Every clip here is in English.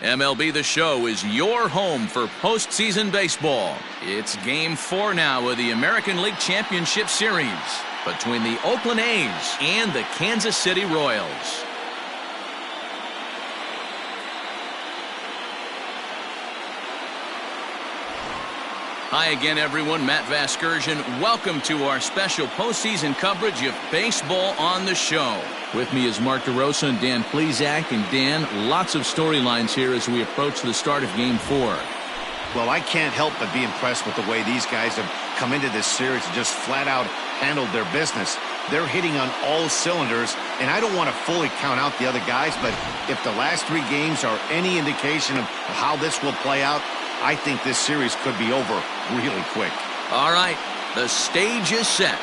MLB The Show is your home for postseason baseball. It's Game 4 now of the American League Championship Series between the Oakland A's and the Kansas City Royals. Hi again, everyone. Matt Vasgersian. Welcome to our special postseason coverage of baseball on the show. With me is Mark DeRosa and Dan Plesac. And Dan, lots of storylines here as we approach the start of Game 4. Well, I can't help but be impressed with the way these guys have come into this series and just flat out handled their business. They're hitting on all cylinders, and I don't want to fully count out the other guys, but if the last 3 games are any indication of how this will play out, I think this series could be over really quick. All right, the stage is set.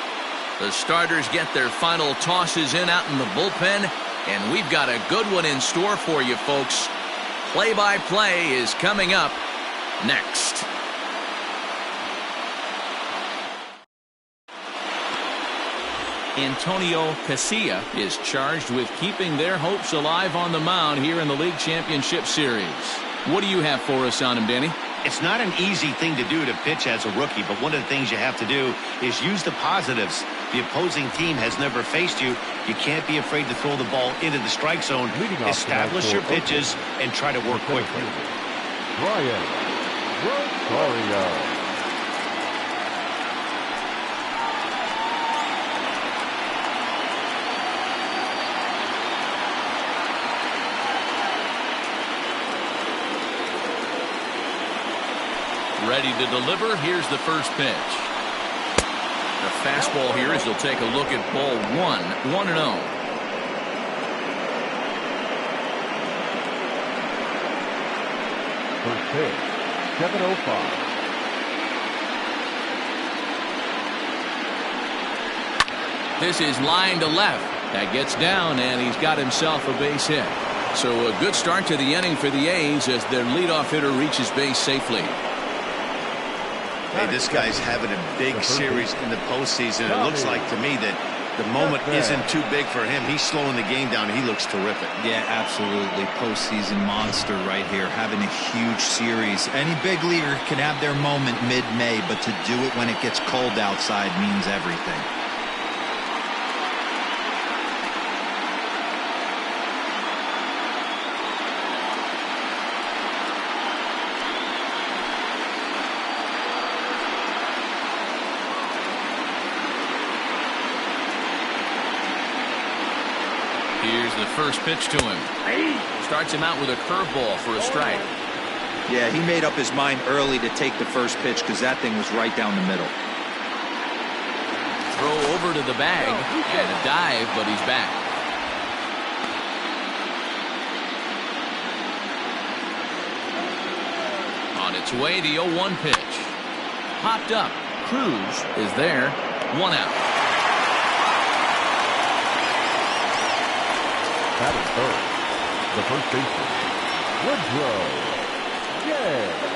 The starters get their final tosses in out in the bullpen, and we've got a good one in store for you, folks. Play-by-play is coming up next. Antonio Casilla is charged with keeping their hopes alive on the mound here in the League Championship Series. What do you have for us on him, Danny? It's not an easy thing to do to pitch as a rookie, but one of the things you have to do is use the positives. The opposing team has never faced you. You can't be afraid to throw the ball into the strike zone. Establish your pitches and try to work quickly. Ryan Rosario. Ready to deliver. Here's the first pitch. The fastball here as he'll take a look at ball 1, 1-0. First pitch, 7:05. This is line to left. That gets down, and he's got himself a base hit. So a good start to the inning for the A's as their leadoff hitter reaches base safely. Hey, this guy's having a big series in the postseason. It looks like to me that the moment isn't too big for him. He's slowing the game down. He looks terrific. Yeah, absolutely. Postseason monster right here, having a huge series. Any big leaguer can have their moment mid-May, but to do it when it gets cold outside means everything. Here's the first pitch to him. Starts him out with a curveball for a strike. Yeah, he made up his mind early to take the first pitch because that thing was right down the middle. Throw over to the bag and a dive, but he's back. On its way, the 0-1 pitch. Popped up. Cruz is there. 1 out. Batting third, the first baseman, Woodrow. Yeah.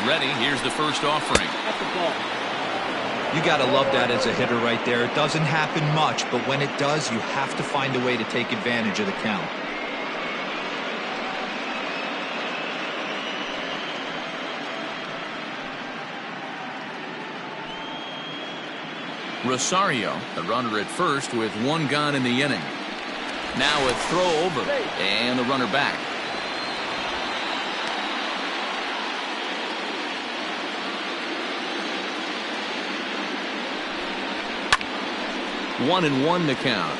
Ready. Here's the first offering. You got to love that as a hitter right there. It doesn't happen much, but when it does, you have to find a way to take advantage of the count. Rosario, the runner at first with 1 gone in the inning. Now a throw over and the runner back. One and one to count.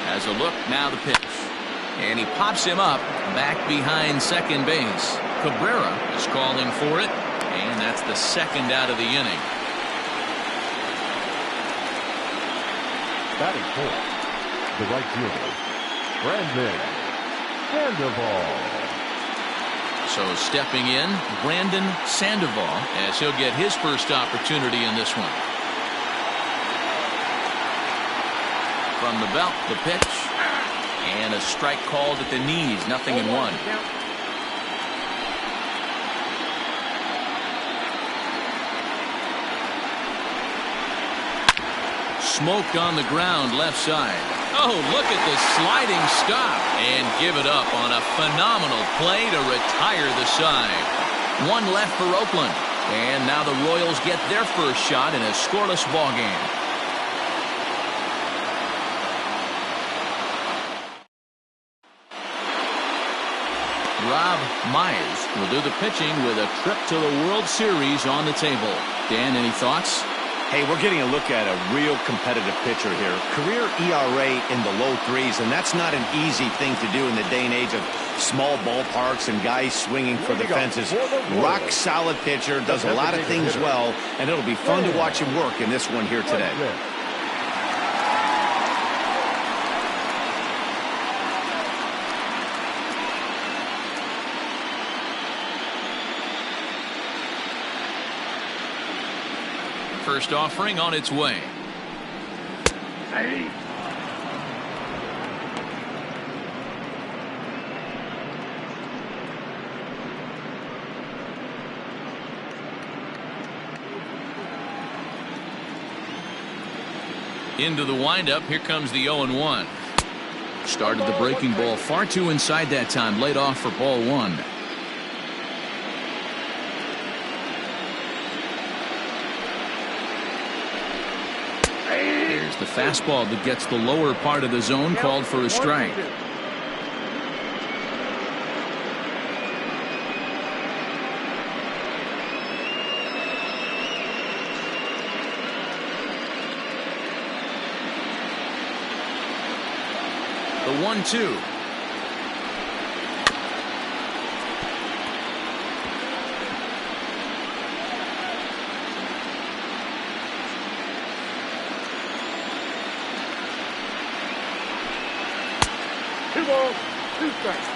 Has a look, now the pitch. And he pops him up back behind second base. Cabrera is calling for it, and that's the second out of the inning. Batting fourth, the right fielder, Brandon Sandoval. So stepping in, Brandon Sandoval, as he'll get his first opportunity in this one. From the belt, the pitch, and a strike called at the knees, 0-1. Smoked on the ground left side. Oh, look at the sliding stop and give it up on a phenomenal play to retire the side. One left for Oakland, and now the Royals get their first shot in a scoreless ball game. Rob Myers will do the pitching with a trip to the World Series on the table. Dan, any thoughts? Hey, we're getting a look at a real competitive pitcher here. Career ERA in the low threes, and that's not an easy thing to do in the day and age of small ballparks and guys swinging for the fences. Rock solid pitcher, does a lot of things well, and it'll be fun to watch him work in this one here today. First offering on its way. Into the windup. Here comes the 0-1. Started the breaking ball far too inside that time. Laid off for ball one. There's the fastball that gets the lower part of the zone, called for a strike. The 1-2. Two balls, two strikes.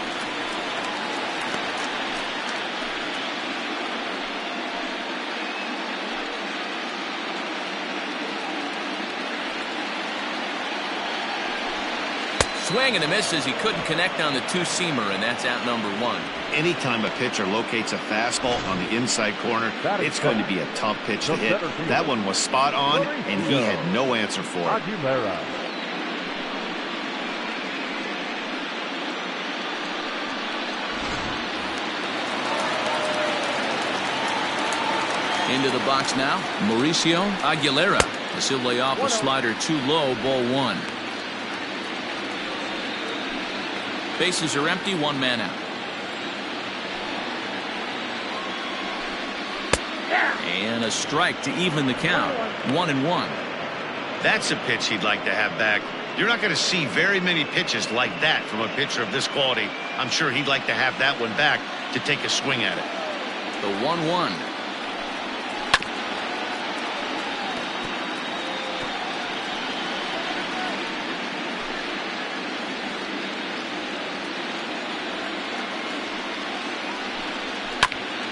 Swing and a miss as he couldn't connect on the two-seamer, and that's out number one. Anytime a pitcher locates a fastball on the inside corner, it's going to be a tough pitch to hit. That one was spot on, and he had no answer for it. Into the box now, Mauricio Aguilera. As he'll lay off a slider too low, ball one. Bases are empty, one man out. And a strike to even the count. 1-1. That's a pitch he'd like to have back. You're not going to see very many pitches like that from a pitcher of this quality. I'm sure he'd like to have that one back to take a swing at it. The 1-1.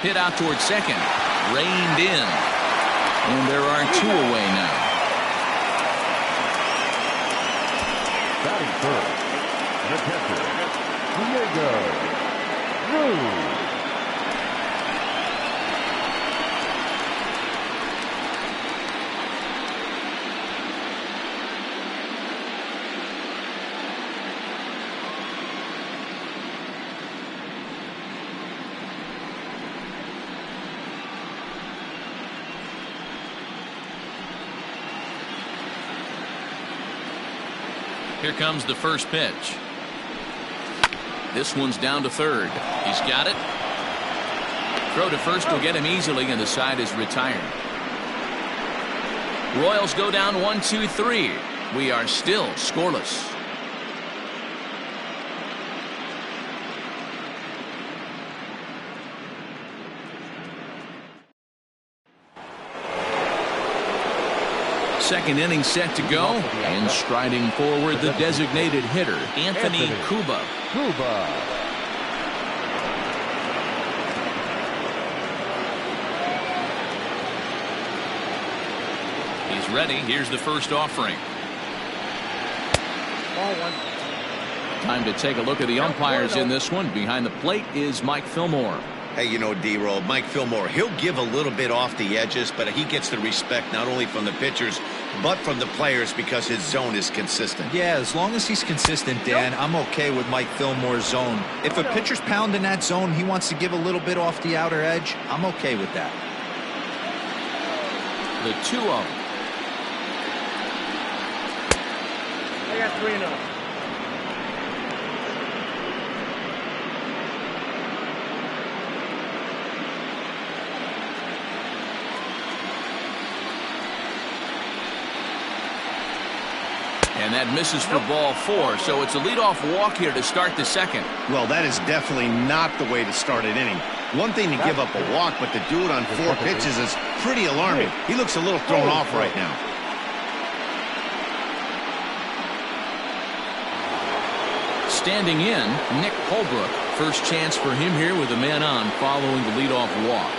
Hit out towards second. Reined in. And there are two away now. Batting first, the catcher, Diego Cruz. Here comes the first pitch. This one's down to third. He's got it. Throw to first will get him easily, and the side is retired. Royals go down 1-2-3. We are still scoreless. Second inning set to go, and striding forward the designated hitter, Anthony Cuba. He's ready. Here's the first offering. Ball one. Time to take a look at the umpires in this one. Behind the plate is Mike Fillmore. Hey, you know, D-Roll, Mike Fillmore, he'll give a little bit off the edges, but he gets the respect not only from the pitchers, but from the players because his zone is consistent. Yeah, as long as he's consistent, Dan, I'm okay with Mike Fillmore's zone. If a pitcher's pounding that zone, he wants to give a little bit off the outer edge, I'm okay with that. The 2-0. I got 3-0. And that misses for ball 4, so it's a leadoff walk here to start the second. Well, that is definitely not the way to start an inning. One thing to give up a walk, but to do it on 4 pitches is pretty alarming. He looks a little thrown off right now. Standing in, Nick Holbrook. First chance for him here with a man on following the leadoff walk.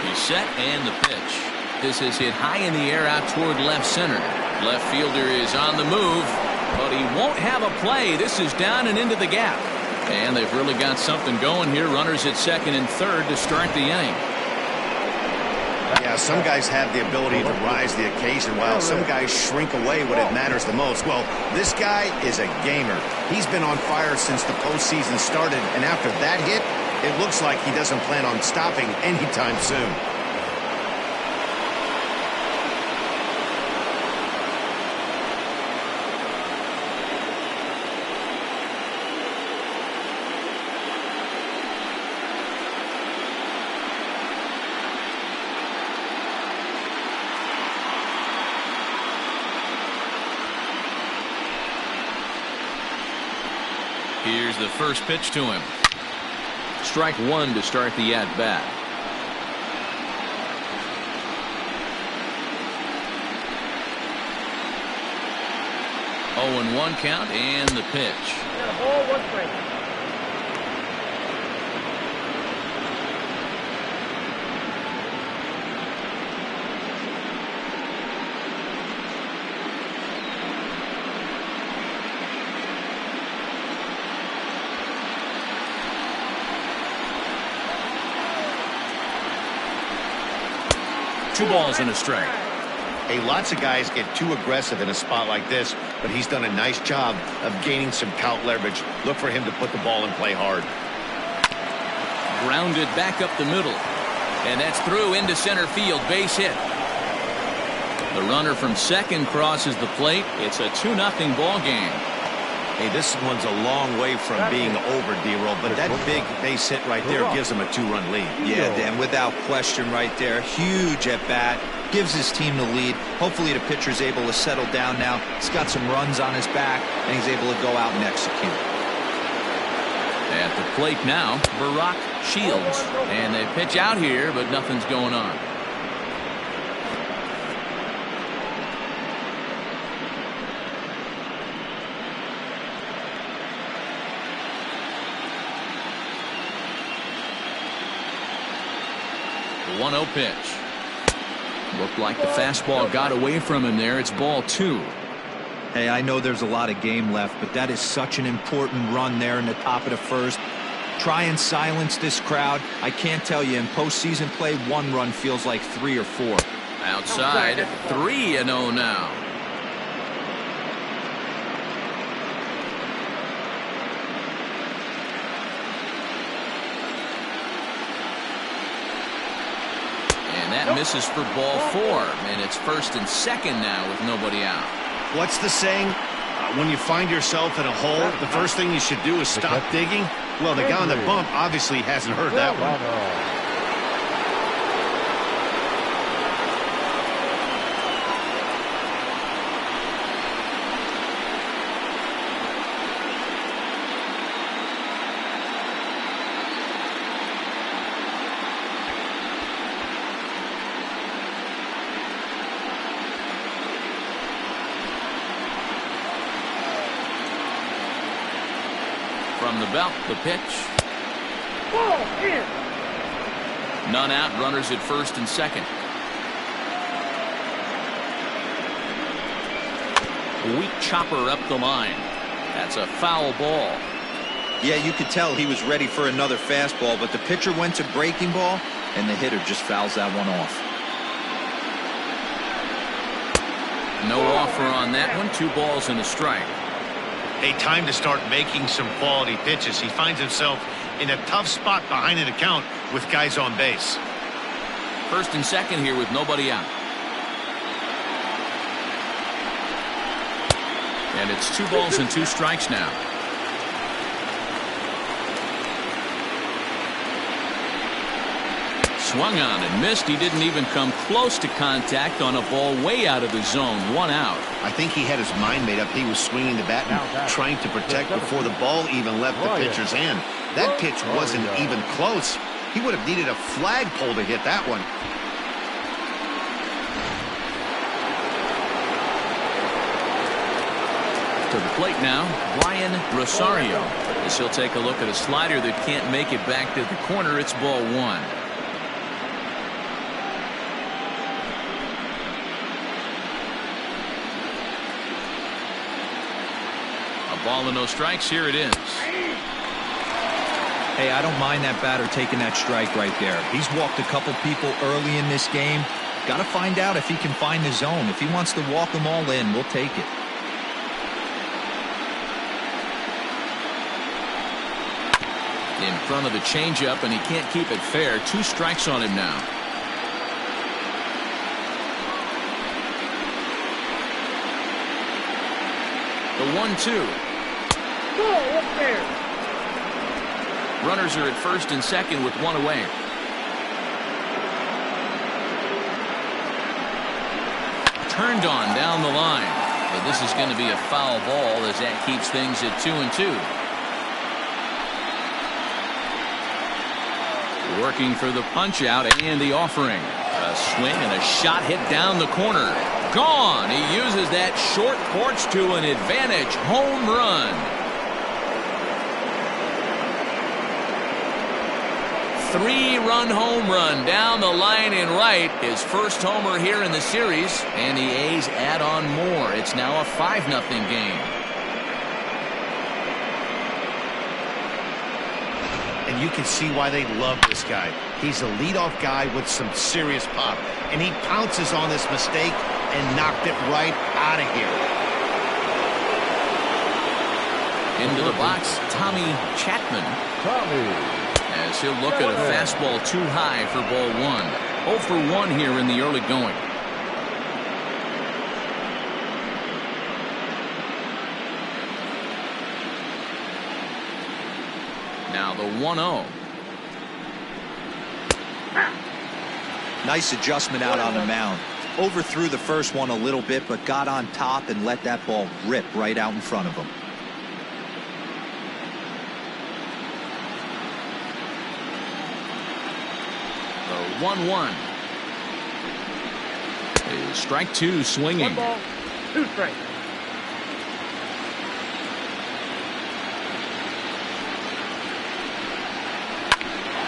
He's set and the pitch. This is hit high in the air out toward left center. Left fielder is on the move, but he won't have a play. This is down and into the gap. And they've really got something going here. Runners at second and third to start the inning. Yeah, some guys have the ability to rise the occasion while some guys shrink away when it matters the most. Well, this guy is a gamer. He's been on fire since the postseason started, and after that hit, it looks like he doesn't plan on stopping anytime soon. Here's the first pitch to him. Strike 1 to start the at-bat. 0-1 count and the pitch. Ball 1 strike. Two balls and a strike. Hey, lots of guys get too aggressive in a spot like this, but he's done a nice job of gaining some count leverage. Look for him to put the ball in play hard. Grounded back up the middle. And that's through into center field. Base hit. The runner from second crosses the plate. It's a 2-0 ball game. Hey, this one's a long way from being over, D-Roll, but that big base hit right there gives him a 2-run lead. Yeah, Dan, without question right there. Huge at bat. Gives his team the lead. Hopefully the pitcher's able to settle down now. He's got some runs on his back, and he's able to go out and execute. At the plate now, Barack Shields. And they pitch out here, but nothing's going on. The 1-0 pitch. Looked like the fastball got away from him there. It's ball 2. Hey, I know there's a lot of game left, but that is such an important run there in the top of the first. Try and silence this crowd. I can't tell you, in postseason play, 1 run feels like 3 or 4. Outside, 3-0 now. And that misses for ball 4, and it's first and second now with nobody out. What's the saying? When you find yourself in a hole, the first thing you should do is stop digging. Well, the guy on the bump obviously hasn't heard that one. From the belt, the pitch. Ball in. None out, runners at first and second. Weak chopper up the line. That's a foul ball. Yeah, you could tell he was ready for another fastball, but the pitcher went to breaking ball, and the hitter just fouls that one off. No offer on that one. 2 balls and a strike. Hey, time to start making some quality pitches. He finds himself in a tough spot behind an account with guys on base. First and second here with nobody out. And it's 2 balls and 2 strikes now. Swung on and missed. He didn't even come close to contact on a ball way out of the zone. 1 out. I think he had his mind made up. He was swinging the bat and trying to protect before the ball even left the pitcher's hand. That pitch wasn't even close. He would have needed a flagpole to hit that one. To the plate now, Brian Rosario. As he'll take a look at a slider that can't make it back to the corner. It's ball 1. Ball and no strikes. Here it is. Hey, I don't mind that batter taking that strike right there. He's walked a couple people early in this game. Got to find out if he can find the zone. If he wants to walk them all in, we'll take it. In front of the changeup, and he can't keep it fair. 2 strikes on him now. The 1-2. Ball up there. Runners are at first and second with 1 away. Turned on down the line. But this is going to be a foul ball as that keeps things at 2-2. Working for the punch out and the offering. A swing and a shot hit down the corner. Gone. He uses that short porch to an advantage. Home run. 3-run home run down the line in right. His first homer here in the series. And the A's add on more. It's now a 5-0 game. And you can see why they love this guy. He's a leadoff guy with some serious pop. And he pounces on this mistake and knocked it right out of here. Into the box, Tommy Chapman. As he'll look at a fastball too high for ball 1. 0 for 1 here in the early going. Now the 1-0. Nice adjustment out on the mound. Overthrew the first one a little bit, but got on top and let that ball rip right out in front of him. The 1-1. Is strike 2 swinging. 1 ball, 2 strikes.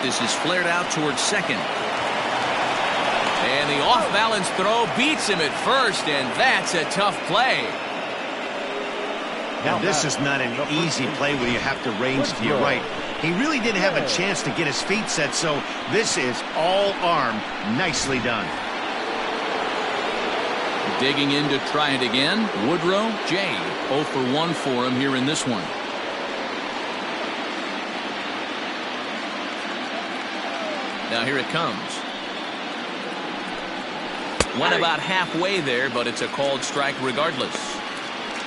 This is flared out towards second. And the off-balance throw beats him at first, and that's a tough play. Now this is not an easy play when you have to range to your right. He really didn't have a chance to get his feet set, so this is all arm. Nicely done. Digging in to try it again. Woodrow J. 0 for 1 for him here in this one. Now here it comes. Went about halfway there, but it's a called strike regardless.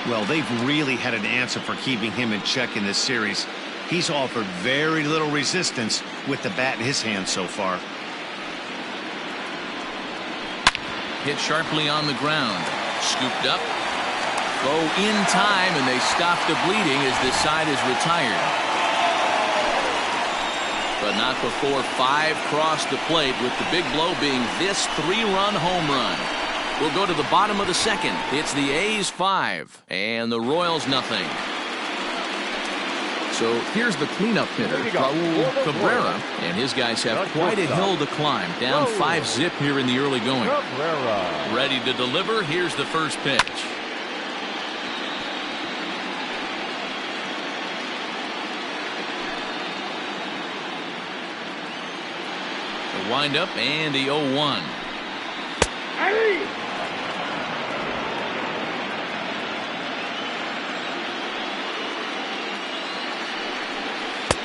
Well, they've really had an answer for keeping him in check in this series. He's offered very little resistance with the bat in his hand so far. Hit sharply on the ground. Scooped up. Throw in time, and they stop the bleeding as this side is retired. But not before 5 crossed the plate, with the big blow being this 3-run home run. We'll go to the bottom of the second. It's the A's 5 and the Royals nothing. So here's the cleanup hitter, Raul Cabrera, and his guys have quite a hill to climb. Down 5-zip here in the early going. Ready to deliver. Here's the first pitch. The windup and the 0-1.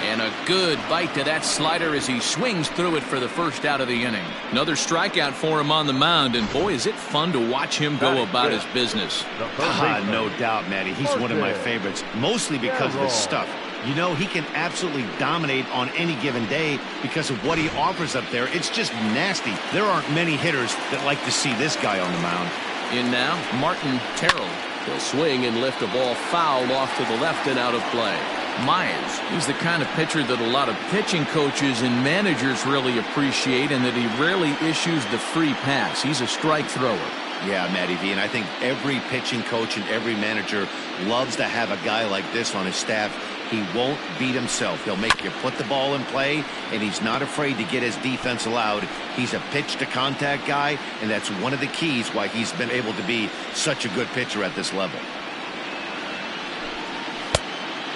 And a good bite to that slider as he swings through it for the first out of the inning. Another strikeout for him on the mound, and boy, is it fun to watch him go about his business. No doubt, Matty. He's one of my favorites, mostly because of his stuff. You know, he can absolutely dominate on any given day because of what he offers up there. It's just nasty. There aren't many hitters that like to see this guy on the mound. In now, Martin Terrell. He'll swing and lift a ball foul off to the left and out of play. Myers, he's the kind of pitcher that a lot of pitching coaches and managers really appreciate, and that he rarely issues the free pass. He's a strike thrower. Yeah, Matty V, and I think every pitching coach and every manager loves to have a guy like this on his staff. He won't beat himself. He'll make you put the ball in play, and he's not afraid to get his defense allowed. He's a pitch-to-contact guy, and that's one of the keys why he's been able to be such a good pitcher at this level.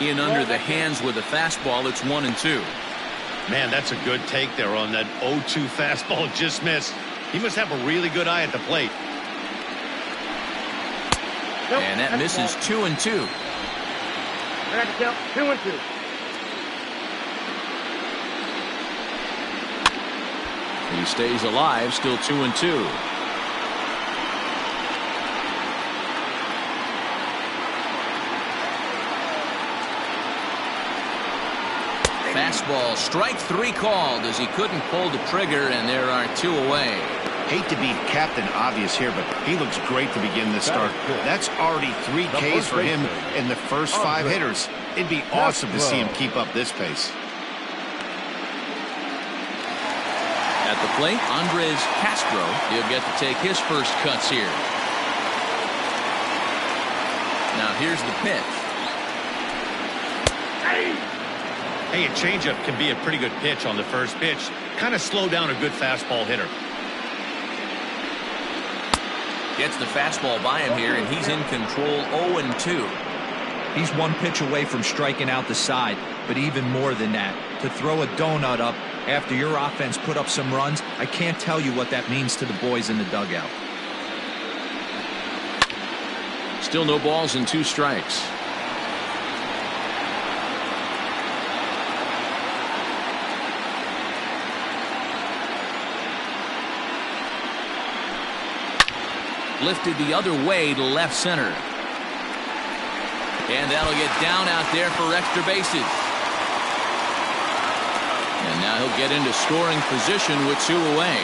In under the hands with a fastball. It's 1-2. Man, that's a good take there on that 0-2 fastball. Just missed. He must have a really good eye at the plate. And that misses 2-2. I got to count 2-2. He stays alive, still 2-2. Fastball, strike 3 called as he couldn't pull the trigger, and there are 2 away. Hate to be Captain Obvious here, but he looks great to begin this start. That's already 3 Ks for him in the first 5 hitters. It'd be awesome to see him keep up this pace. At the plate, Andres Castro. He'll get to take his first cuts here. Now here's the pitch. Hey, a changeup can be a pretty good pitch on the first pitch. Kind of slow down a good fastball hitter. Gets the fastball by him here, and he's in control. 0-2. He's 1 pitch away from striking out the side, but even more than that, to throw a donut up after your offense put up some runs, I can't tell you what that means to the boys in the dugout. Still no balls and 2 strikes. Lifted the other way to left center. And that'll get down out there for extra bases. And now he'll get into scoring position with 2 away.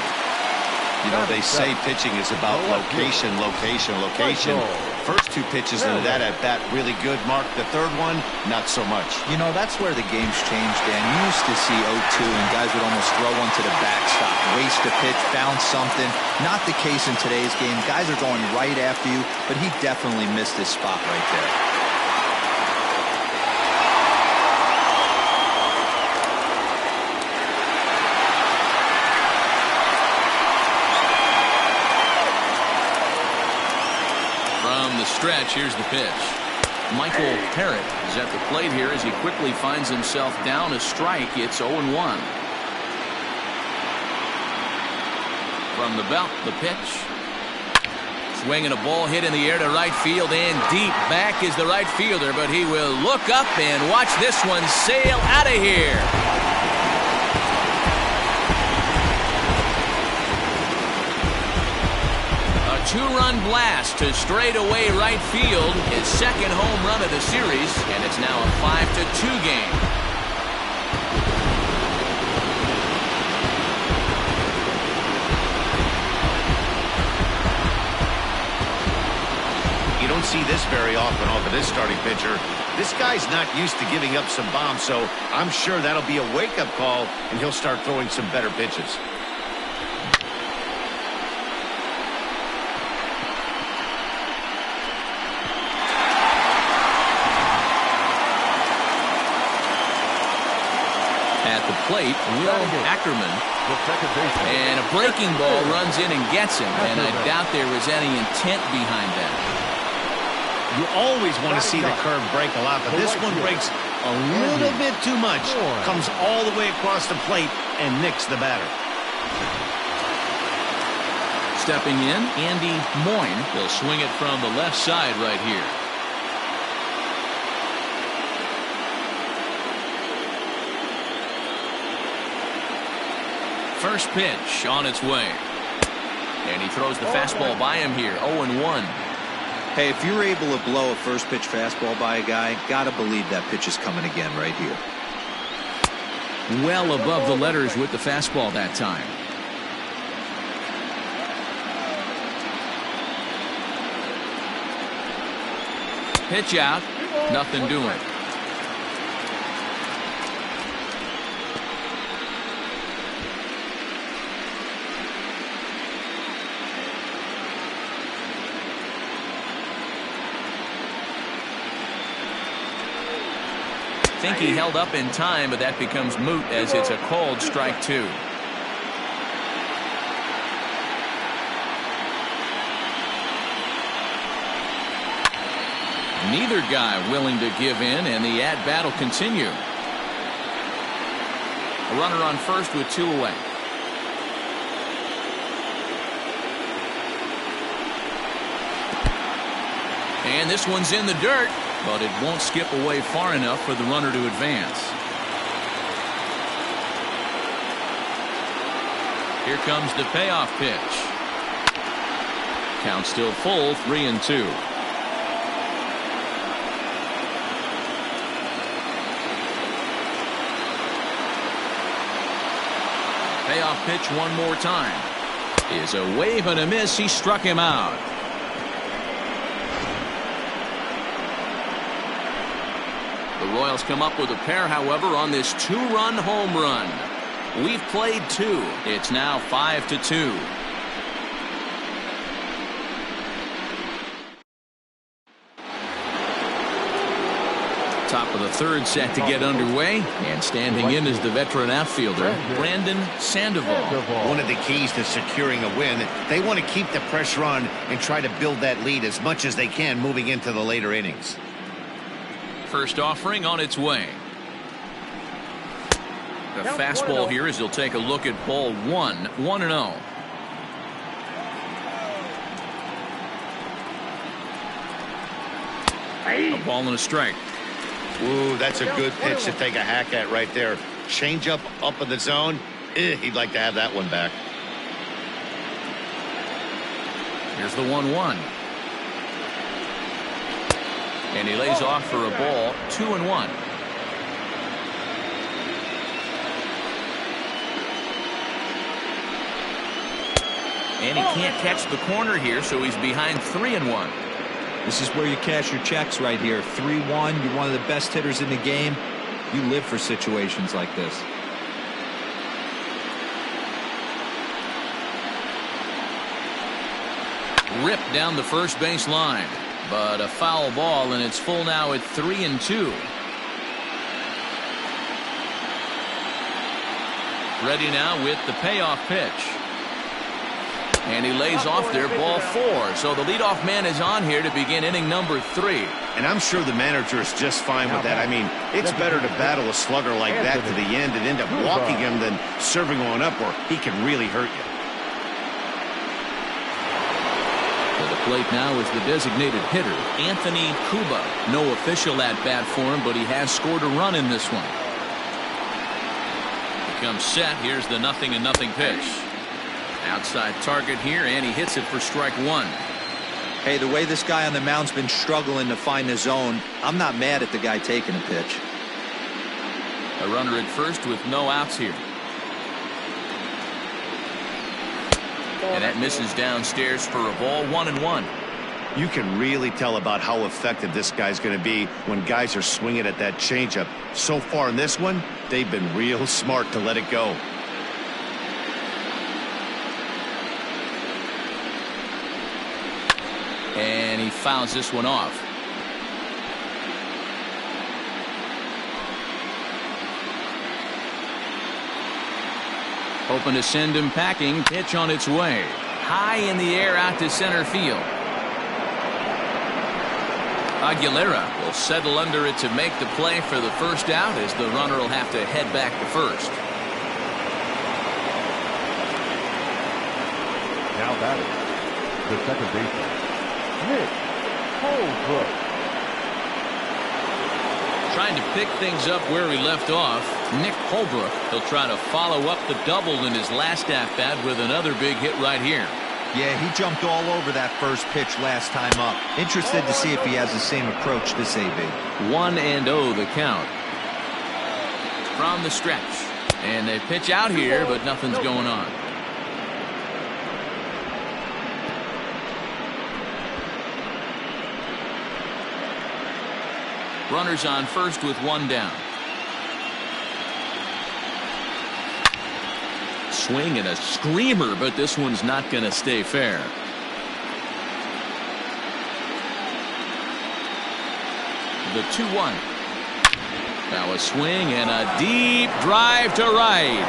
You know, they say pitching is about location, location, location. First 2 pitches into that at bat really good. Mark, the third one, not so much. You know, that's where the game's changed, Dan. You used to see 0-2 and guys would almost throw one to the backstop, waste a pitch, bounce something. Not the case in today's game. Guys are going right after you, but he definitely missed his spot right there. The stretch. Here's the pitch. Michael Parrott is at the plate here as he quickly finds himself down a strike. It's 0-1. From the belt, the pitch. Swinging a ball hit in the air to right field, and deep back is the right fielder, but he will look up and watch this one sail out of here. A 2-run blast to straightaway right field, his second home run of the series, and it's now a 5-2 game. You don't see this very often off of this starting pitcher. This guy's not used to giving up some bombs, so I'm sure that'll be a wake-up call, and he'll start throwing some better pitches. plate, Will Ackerman. And a breaking ball runs in and gets him. And I doubt there was any intent behind that. You always want to see the curve break a lot, but this one breaks a little bit too much. Comes all the way across the plate and nicks the batter. Stepping in, Andy Moyne will swing it from the left side right here. First pitch on its way. And he throws the fastball by him here, 0-1. Hey, if you're able to blow a first pitch fastball by a guy, gotta believe that pitch is coming again right here. Well above the letters with the fastball that time. Pitch out, nothing doing. I think he held up in time, but that becomes moot as it's a called strike two. Neither guy willing to give in, and the at-bat will continue. A runner on first with 2 away. And this one's in the dirt, but it won't skip away far enough for the runner to advance. Here comes the payoff pitch. Count still full, 3-2. Payoff pitch one more time. Is a wave and a miss. He struck him out. The Royals come up with a pair, however, on this 2-run home run. We've played 2. It's now 5-2. Top of the third set to get underway, and standing in is the veteran outfielder Brandon Sandoval. One of the keys to securing a win, they want to keep the pressure on and try to build that lead as much as they can moving into the later innings. First offering on its way. The fastball here as he'll take a look at ball 1, 1-0. A ball and a strike. Ooh, that's a good pitch to take a hack at right there. Change up in the zone. He'd like to have that one back. Here's the 1-1. And he lays off for a ball, 2-1. And he can't catch the corner here, so he's behind 3-1. This is where you cash your checks right here. 3-1. You're one of the best hitters in the game. You live for situations like this. Ripped down the first base line, but a foul ball, and it's full now at 3-2. Ready now with the payoff pitch. And he lays off there, ball 4. So the leadoff man is on here to begin inning number 3. And I'm sure the manager is just fine with that. I mean, it's better to battle a slugger like that to the end and end up walking him than serving one up where he can really hurt you. To the plate now is the designated hitter, Anthony Cuba. No official at-bat for him, but he has scored a run in this one. He comes set. Here's the 0-0 pitch. Outside target here, and he hits it for strike 1. Hey, the way this guy on the mound's been struggling to find the zone, I'm not mad at the guy taking a pitch. A runner at first with no outs here. And that misses downstairs for a ball, 1-1. You can really tell about how effective this guy's going to be when guys are swinging at that changeup. So far in this one, they've been real smart to let it go. And he fouls this one off. Hoping to send him packing. Pitch on its way. High in the air out to center field. Aguilera will settle under it to make the play for the first out, as the runner will have to head back to first. Now batting, the second baseman, Nick Holbrook. Trying to pick things up where we left off. Nick Holbrook. He'll try to follow up the double in his last at-bat with another big hit right here. Yeah, he jumped all over that first pitch last time up. Interested to see if he has the same approach this AB. 1-0 the count. From the stretch. And they pitch out here, but nothing's going on. Runners on first with one down. Swing and a screamer, but this one's not going to stay fair. The 2-1. Now a swing and a deep drive to right.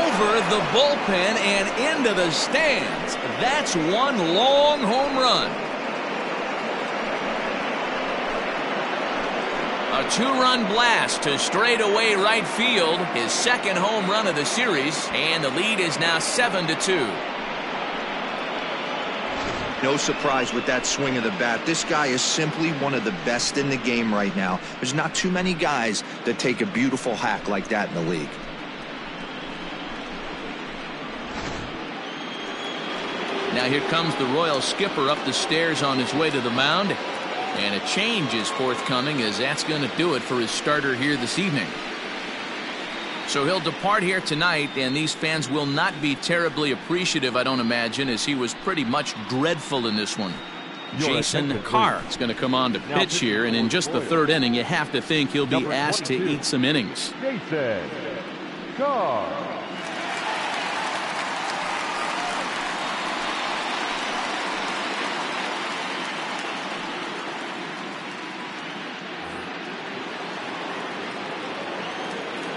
Over the bullpen and into the stands. That's one long home run. A two-run blast to straightaway right field, his second home run of the series, and the lead is now 7-2. No surprise with that swing of the bat. This guy is simply one of the best in the game right now. There's not too many guys that take a beautiful hack like that in the league. Now here comes the Royal skipper up the stairs on his way to the mound. And a change is forthcoming, as that's going to do it for his starter here this evening. So he'll depart here tonight, and these fans will not be terribly appreciative, I don't imagine, as he was pretty much dreadful in this one. Jason Carr is going to come on to pitch here, and in just the third inning, you have to think he'll be asked to eat some innings. Jason Carr.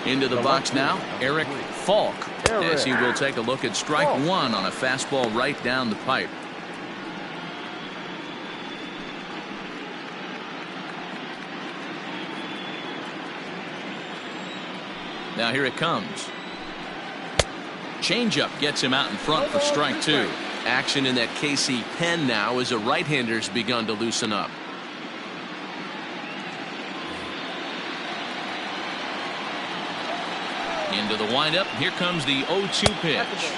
Into the box now, Eric Falk, as he will take a look at strike one on a fastball right down the pipe. Now here it comes. Changeup gets him out in front for strike two. Action in that KC pen now as a right-hander's begun to loosen up. Into the windup. Here comes the 0-2 pitch.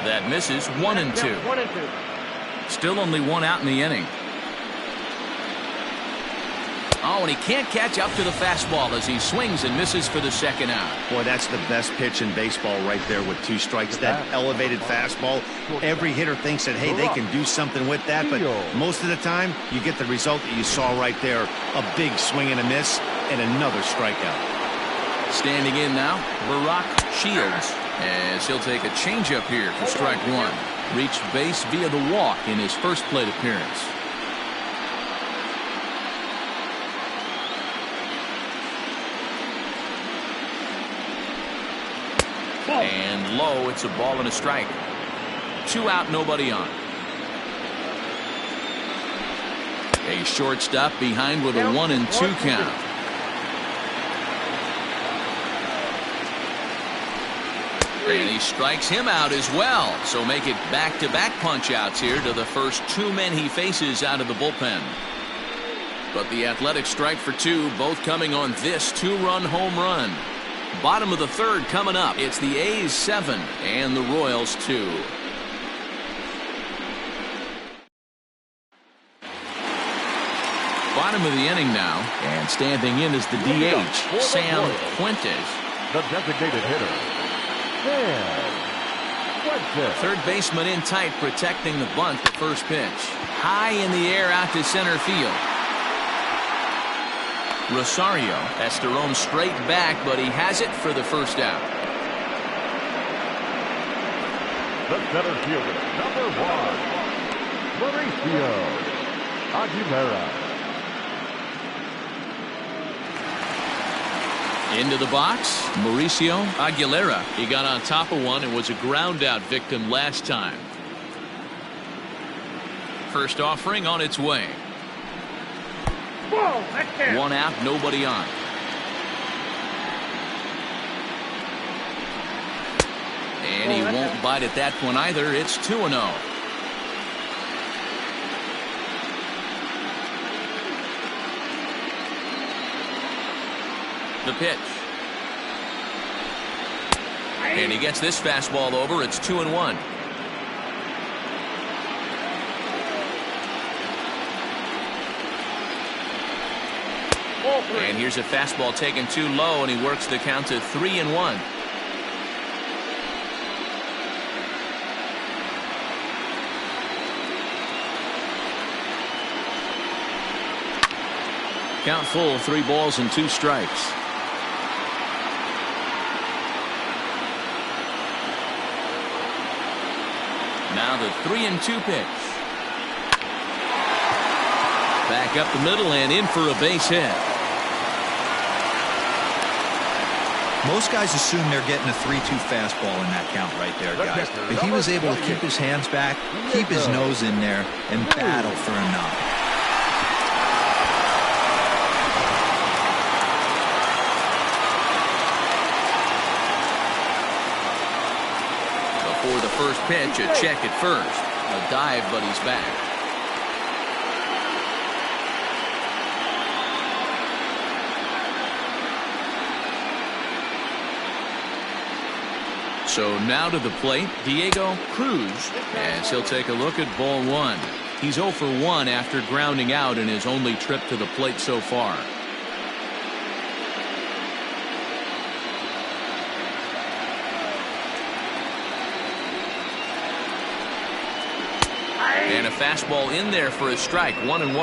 That misses. 1-2. Still only one out in the inning. Oh, and he can't catch up to the fastball as he swings and misses for the second out. Boy, that's the best pitch in baseball right there with two strikes. That elevated fastball. Every hitter thinks that, hey, they can do something with that, but most of the time you get the result that you saw right there. A big swing and a miss and another strikeout. Standing in now, Barack Shields, as he'll take a changeup here for strike one. Reached base via the walk in his first plate appearance. And low, it's a ball and a strike. 2 out, nobody on. A shortstop behind with a 1-2 count. And he strikes him out as well. So make it back-to-back punch-outs here to the first two men he faces out of the bullpen. But the Athletics strike for two, both coming on this two-run home run. Bottom of the third coming up. It's the A's 7 and the Royals 2. Bottom of the inning now, and standing in is the DH, Sam Fuentes. The designated hitter, Sam Fuentes. Third baseman in tight, protecting the bunt, the first pitch. High in the air out to center field. Rosario has to roam straight back, but he has it for the first out. The center fielder, number 1, Mauricio Aguilera. Into the box, Mauricio Aguilera. He got on top of one and was a ground out victim last time. First offering on its way. Whoa, that's it. One out, nobody on. And he won't bite at that one either. It's 2-0. The pitch. And he gets this fastball over. It's 2-1. And here's a fastball taken too low, and he works the count to 3-1. Count full, 3 balls and 2 strikes. Now the 3-2 pitch. Back up the middle and in for a base hit. Most guys assume they're getting a 3-2 fastball in that count right there, guys. But he was able to keep his hands back, keep his nose in there, and battle for a knock. Before the first pitch, a check at first. A dive, but he's back. So now to the plate, Diego Cruz, as he'll take a look at ball 1. He's 0 for 1 after grounding out in his only trip to the plate so far. And a fastball in there for a strike, 1-1.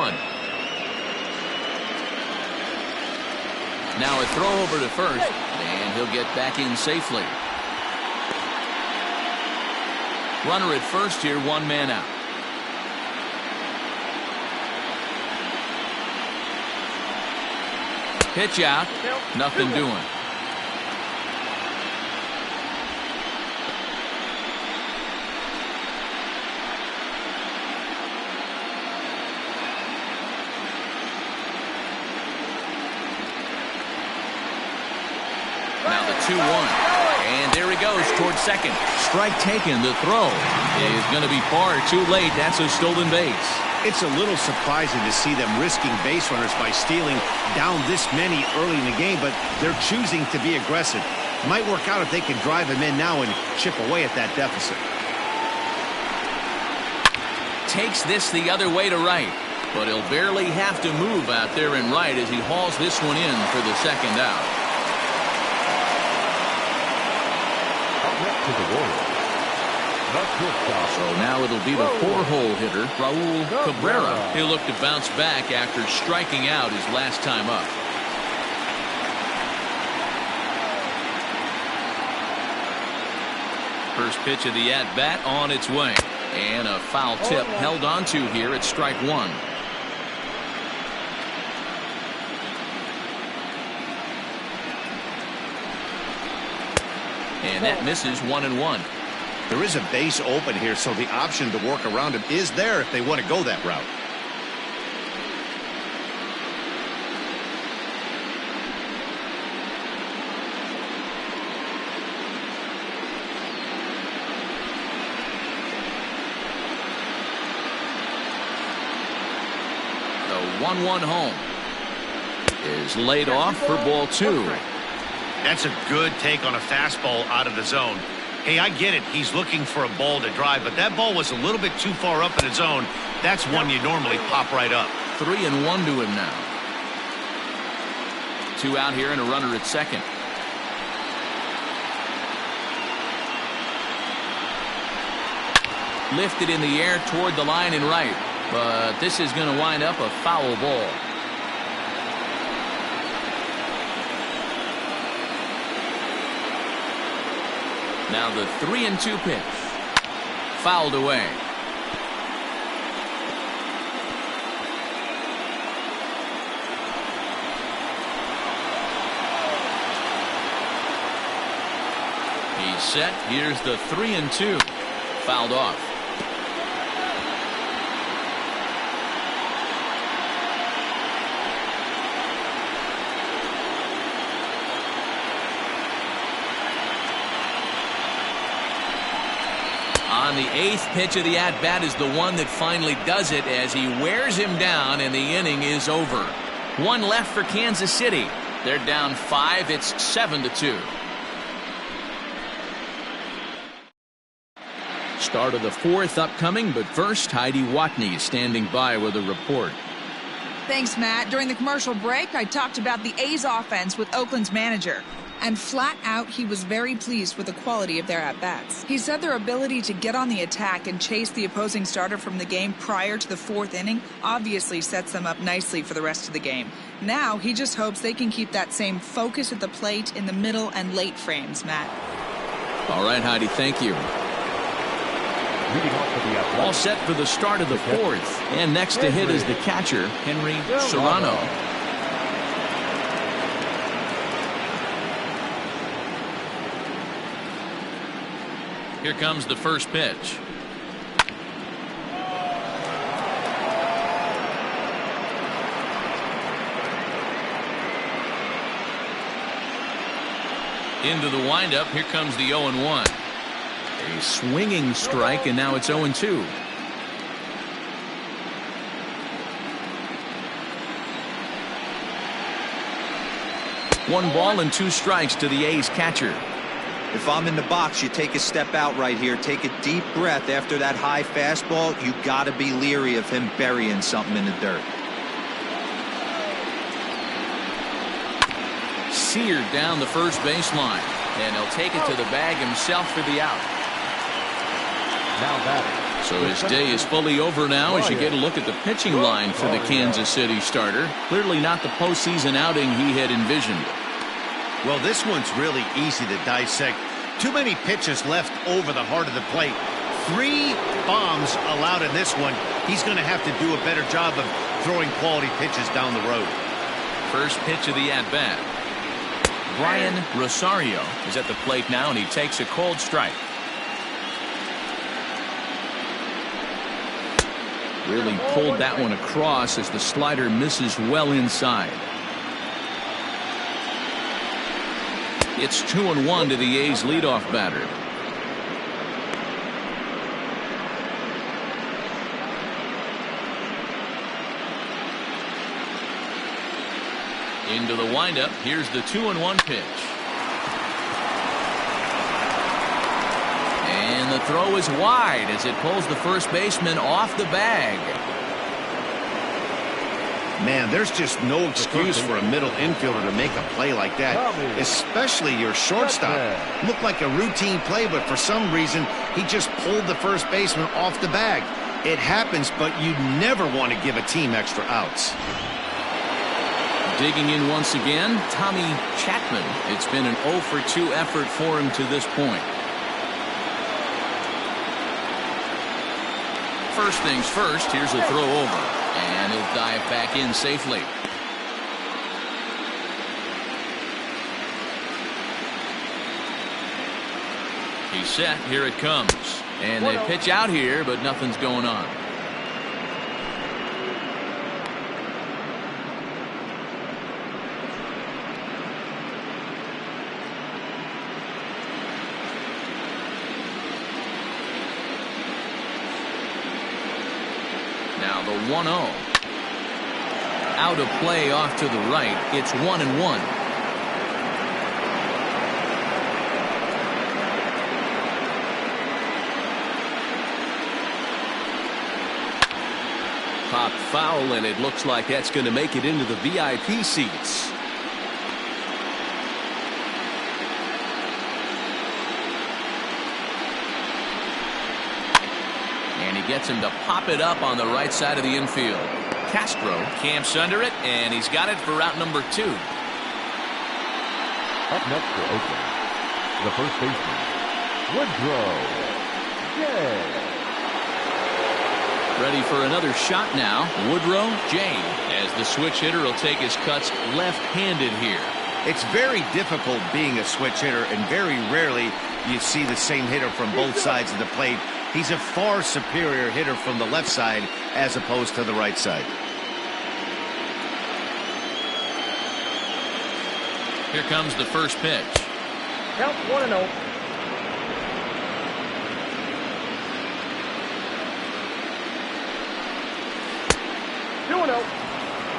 Now a throw over to first, and he'll get back in safely. Runner at first here, 1 man out. Pitch out, nothing doing. Now the 2-1. And there he goes towards second. Strike taken. The throw is going to be far too late. That's a stolen base. It's a little surprising to see them risking base runners by stealing down this many early in the game, but they're choosing to be aggressive. Might work out if they can drive him in now and chip away at that deficit. Takes this the other way to right, but he'll barely have to move out there in right as he hauls this one in for the second out. To the Royals. So now it'll be the 4-hole hitter, Raul Cabrera. He'll look to bounce back after striking out his last time up. First pitch of the at-bat on its way. And a foul tip held onto here at strike 1. And that misses, 1-1. There is a base open here, so the option to work around him is there if they want to go that route. The 1-1 home is laid off for ball 2. That's a good take on a fastball out of the zone. Hey, I get it. He's looking for a ball to drive, but that ball was a little bit too far up in the zone. That's one you normally pop right up. 3-1 to him now. 2 out here and a runner at second. Lifted in the air toward the line and right, but this is going to wind up a foul ball. Now the 3-2 pitch. Fouled away. set. Here's the 3-2. Fouled off. On the 8th pitch of the at-bat is the one that finally does it as he wears him down, and the inning is over. One left for Kansas City. They're down 5. It's 7-2. Start of the 4th upcoming, but first, Heidi Watney is standing by with a report. Thanks, Matt. During the commercial break, I talked about the A's offense with Oakland's manager. And flat out, he was very pleased with the quality of their at-bats. He said their ability to get on the attack and chase the opposing starter from the game prior to the 4th inning obviously sets them up nicely for the rest of the game. Now, he just hopes they can keep that same focus at the plate in the middle and late frames, Matt. All right, Heidi, thank you. All set for the start of the 4th. And next to hit is the catcher, Henry Serrano. Here comes the first pitch. Into the windup. Here comes the 0-1. A swinging strike, and now it's 0-2. One ball and 2 strikes to the A's catcher. If I'm in the box, you take a step out right here. Take a deep breath after that high fastball. You got to be leery of him burying something in the dirt. Seared down the first baseline, and he'll take it to the bag himself for the out. Now batting. So his day is fully over now as you get a look at the pitching line for the Kansas City starter. Clearly not the postseason outing he had envisioned. Well, this one's really easy to dissect. Too many pitches left over the heart of the plate. 3 bombs allowed in this one. He's going to have to do a better job of throwing quality pitches down the road. First pitch of the at-bat. Brian Rosario is at the plate now, and he takes a cold strike. Really pulled that one across as the slider misses well inside. It's 2-1 to the A's leadoff batter. Into the windup. Here's the 2-1 pitch. And the throw is wide as it pulls the first baseman off the bag. Man, there's just no excuse for a middle infielder to make a play like that, especially your shortstop. Looked like a routine play, but for some reason, he just pulled the first baseman off the bag. It happens, but you never want to give a team extra outs. Digging in once again, Tommy Chapman. It's been an 0-for-2 effort for him to this point. First things first, here's a throw over. And he'll dive back in safely. He's set. Here it comes. And they pitch out here, but nothing's going on. Now the 1-0. Out of play off to the right. It's 1-1. Popped foul, and it looks like that's going to make it into the VIP seats. And he gets him to pop it up on the right side of the infield. Castro camps under it, and he's got it for route number 2. Up next for Oakland, the first baseman, Woodrow. Jay. Ready for another shot now. Woodrow J, as the switch hitter will take his cuts left-handed here. It's very difficult being a switch hitter, and very rarely you see the same hitter from both sides of the plate. He's a far superior hitter from the left side as opposed to the right side. Here comes the first pitch. Count 1-0.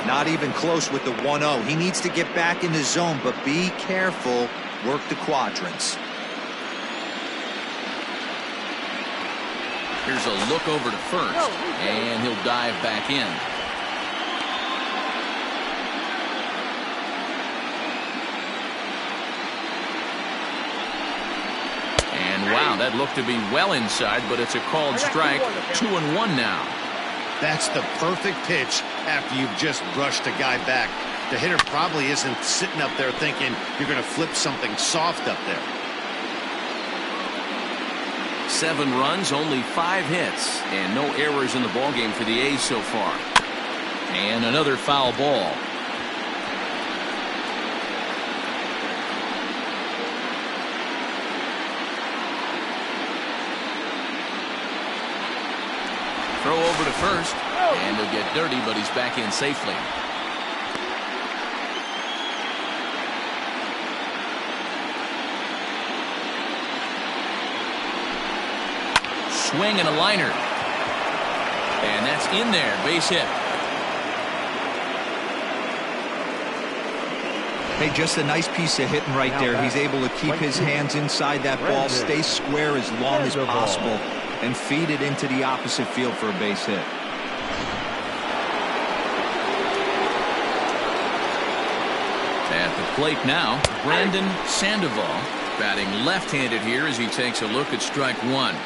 Not even close with the 1-0. He needs to get back in the zone, but be careful. Work the quadrants. Here's a look over to first, and he'll dive back in. And wow, that looked to be well inside, but it's a called strike. 2-1 now. That's the perfect pitch after you've just brushed a guy back. The hitter probably isn't sitting up there thinking you're going to flip something soft up there. 7 runs, only 5 hits, and no errors in the ballgame for the A's so far. And another foul ball. Throw over to first, and he'll get dirty, but he's back in safely. Swing and a liner. And that's in there, base hit. Hey, just a nice piece of hitting right there. He's able to keep his hands inside that ball, stay square as long as possible, and feed it into the opposite field for a base hit. At the plate now, Brandon Sandoval, batting left-handed here as he takes a look at strike 1.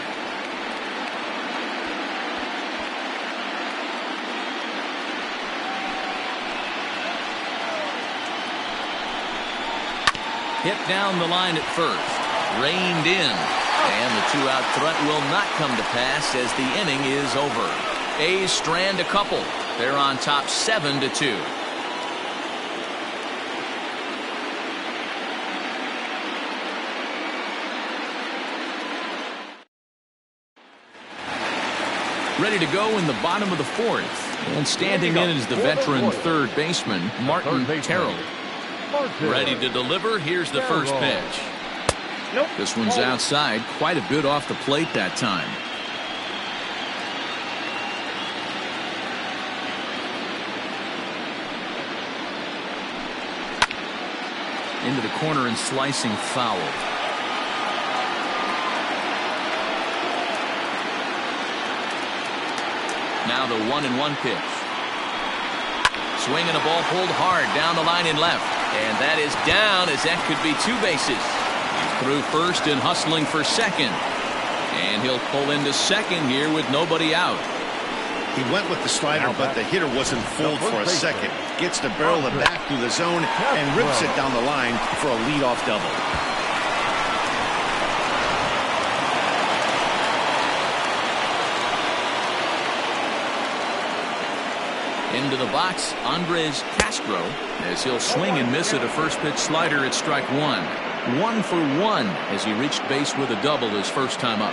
Hit down the line at first. Reined in. And the 2-out threat will not come to pass as the inning is over. A's strand a couple. They're on top 7-2. Ready to go in the bottom of the 4th. And standing in is the veteran third baseman, Martin Terrell. Ready to deliver. Here's the first pitch. This one's outside, quite a bit off the plate that time. Into the corner and slicing foul. Now the 1-1 pitch. Swing and a ball pulled hard down the line in left. And that is down, as that could be 2 bases. He's through first and hustling for second. And he'll pull into second here with nobody out. He went with the slider, but the hitter wasn't fooled for a second. Gets to barrel it back through the zone and rips it down the line for a leadoff double. Into the box, Andres Castro, as he'll swing and miss at a first pitch slider at strike 1. 1 for 1 as he reached base with a double his first time up.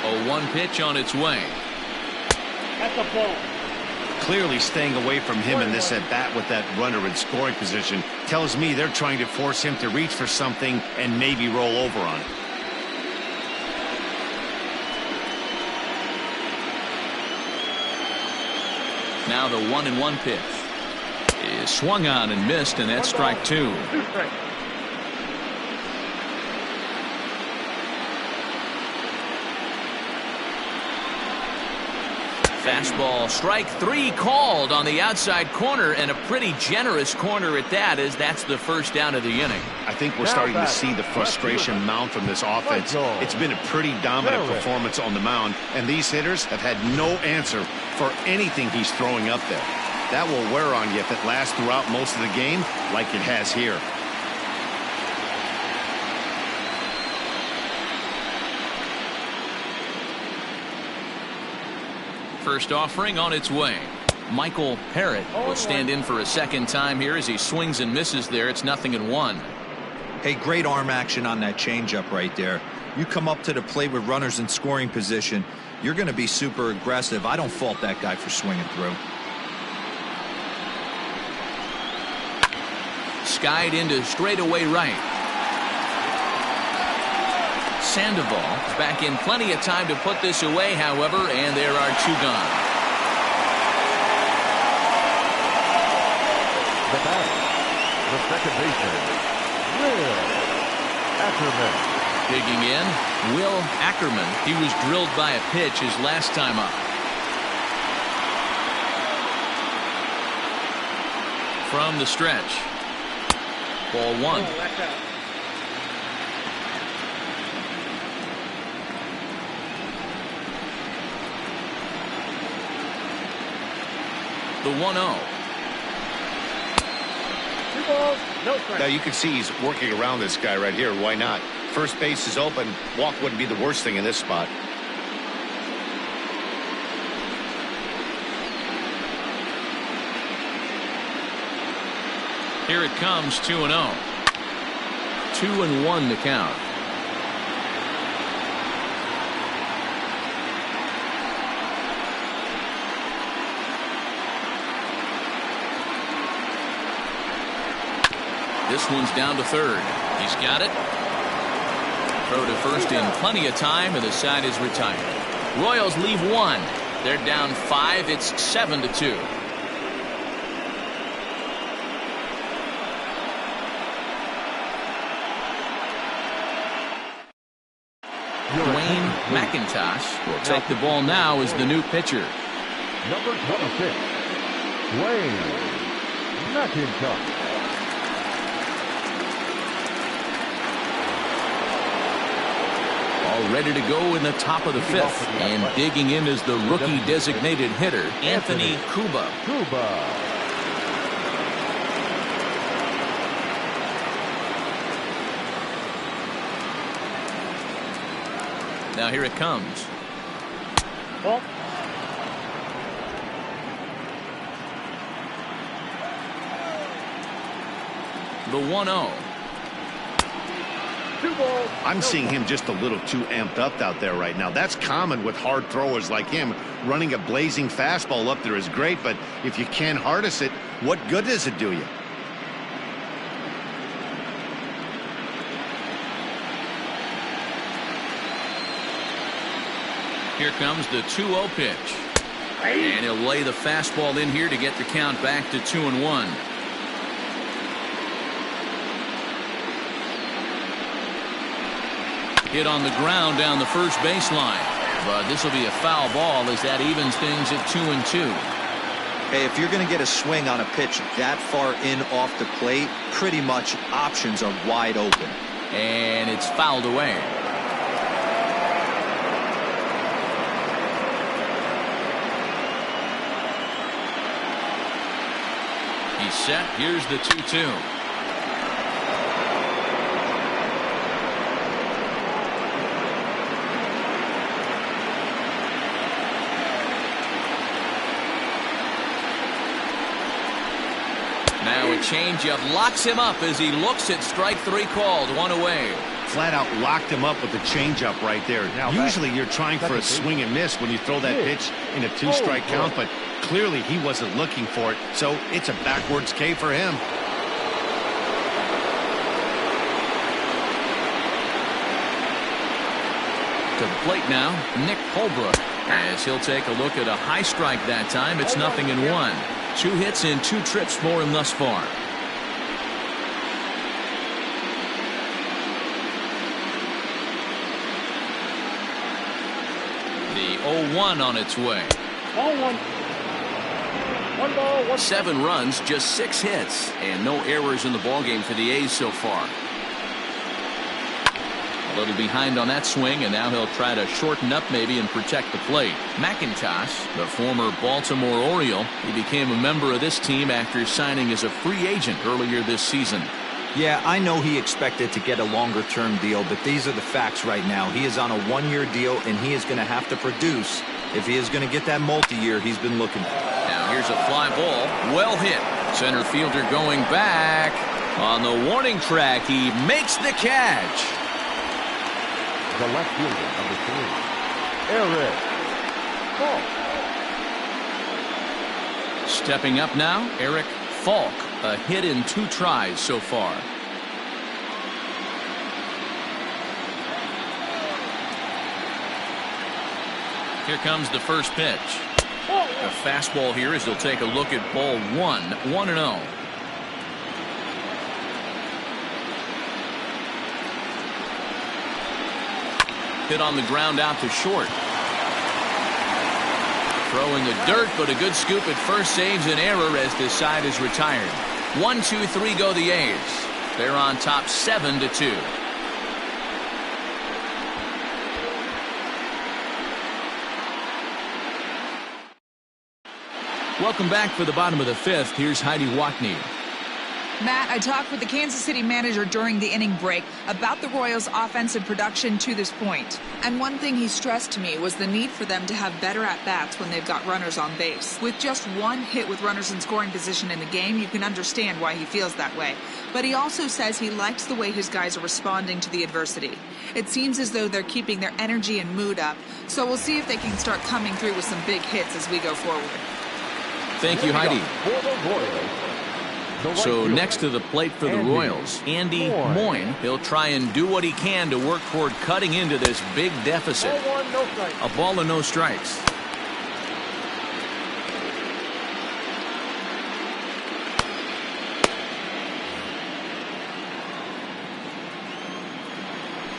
0-1 pitch on its way. That's a ball. Clearly staying away from him in this at-bat with that runner in scoring position tells me they're trying to force him to reach for something and maybe roll over on it. Now the 1-1 pitch is swung on and missed, and that's strike 2. 2 strikes. Fastball, strike 3 called on the outside corner, and a pretty generous corner at that, as that's the first down of the inning. I think we're starting to see the frustration mount from this offense. It's been a pretty dominant performance on the mound, and these hitters have had no answer for anything he's throwing up there. That will wear on you if it lasts throughout most of the game like it has here. First offering on its way. Michael Parrott will stand in for a second time here as he swings and misses there. It's 0-1. Hey, great arm action on that changeup right there. You come up to the plate with runners in scoring position, you're going to be super aggressive. I don't fault that guy for swinging through. Skied into straightaway right. Sandoval is back in plenty of time to put this away, however, and there are 2 gone. The batter, the second baseman, Will Ackerman. Digging in, Will Ackerman. He was drilled by a pitch his last time up. From the stretch. Ball 1. The 1-0. 2 balls, no strikes. Now you can see he's working around this guy right here. Why not? First base is open. Walk wouldn't be the worst thing in this spot. Here it comes, 2-0. 2-1 to count. This one's down to third. He's got it. Throw to first in plenty of time, and the side is retired. Royals leave 1. They're down 5. It's 7-2. Dwayne McIntosh will take the ball now as the new pitcher. Number 26, Dwayne McIntosh. All ready to go in the top of the 5th. And digging in is the rookie designated hitter, Anthony Cuba. Now here it comes. Ball. The 1-0. 2 balls. I'm seeing him just a little too amped up out there right now. That's common with hard throwers like him. Running a blazing fastball up there is great, but if you can't harness it, what good does it do you? Here comes the 2-0 pitch. And he'll lay the fastball in here to get the count back to 2-1. Hit on the ground down the first baseline. But this will be a foul ball as that evens things at 2-2. Hey, if you're going to get a swing on a pitch that far in off the plate, pretty much options are wide open. And it's fouled away. He's set. Here's the 2-2. Now a changeup locks him up as he looks at strike 3 called. 1 away. Flat out locked him up with the changeup right there. Usually you're trying for a swing and miss when you throw that pitch in a 2-strike count, but clearly he wasn't looking for it, so it's a backwards K for him. To the plate now, Nick Holbrook, as he'll take a look at a high strike that time. It's 0-1. 2 hits and 2 trips for him thus far. The 0-1 on its way. Ball 1. 1 ball, 1 7 runs, just 6 hits, and no errors in the ballgame for the A's so far. A little behind on that swing, and now he'll try to shorten up maybe and protect the plate. McIntosh, the former Baltimore Oriole, he became a member of this team after signing as a free agent earlier this season. Yeah, I know he expected to get a longer-term deal, but these are the facts right now. He is on a 1-year deal, and he is going to have to produce if he is going to get that multi-year he's been looking for. Now here's a fly ball. Well hit. Center fielder going back. On the warning track, he makes the catch. The left fielder, number 3, Eric Falk. Stepping up now, Eric Falk. A hit in 2 tries so far. Here comes the first pitch. A fastball here as they'll take a look at ball 1, 1-0. Hit on the ground out to short. Throw in the dirt, but a good scoop at first saves an error as this side is retired. 1, 2, 3 go the A's. They're on top 7-2. Welcome back for the bottom of the 5th. Here's Heidi Watney. Matt, I talked with the Kansas City manager during the inning break about the Royals' offensive production to this point. And one thing he stressed to me was the need for them to have better at-bats when they've got runners on base. With just 1 hit with runners in scoring position in the game, you can understand why he feels that way. But he also says he likes the way his guys are responding to the adversity. It seems as though they're keeping their energy and mood up. So we'll see if they can start coming through with some big hits as we go forward. Thank you, Heidi. So next to the plate for the Royals, Andy Moyne. He'll try and do what he can to work toward cutting into this big deficit. A ball and no strikes.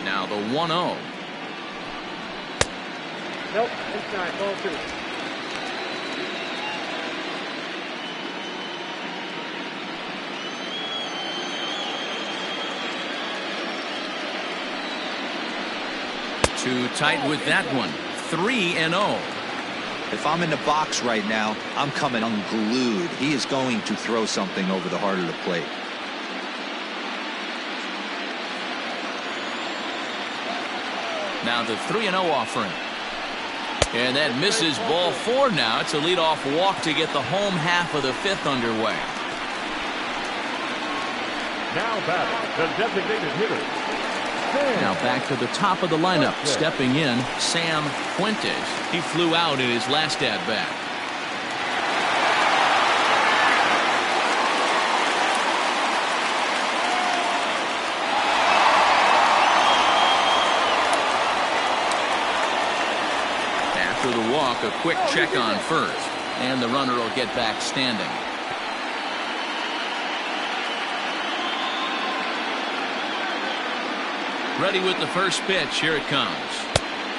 Now the 1-0. Nope, inside, ball 2. Too tight with that one. 3-0. If I'm in the box right now, I'm coming unglued. He is going to throw something over the heart of the plate. Now the 3-0 offering. And that misses ball 4 now. It's a leadoff walk to get the home half of the 5th underway. Now batting, the designated hitter. Now back to the top of the lineup. Stepping in, Sam Fuentes. He flew out in his last at-bat. After the walk, a quick check on first. And the runner will get back standing. Ready with the first pitch. Here it comes.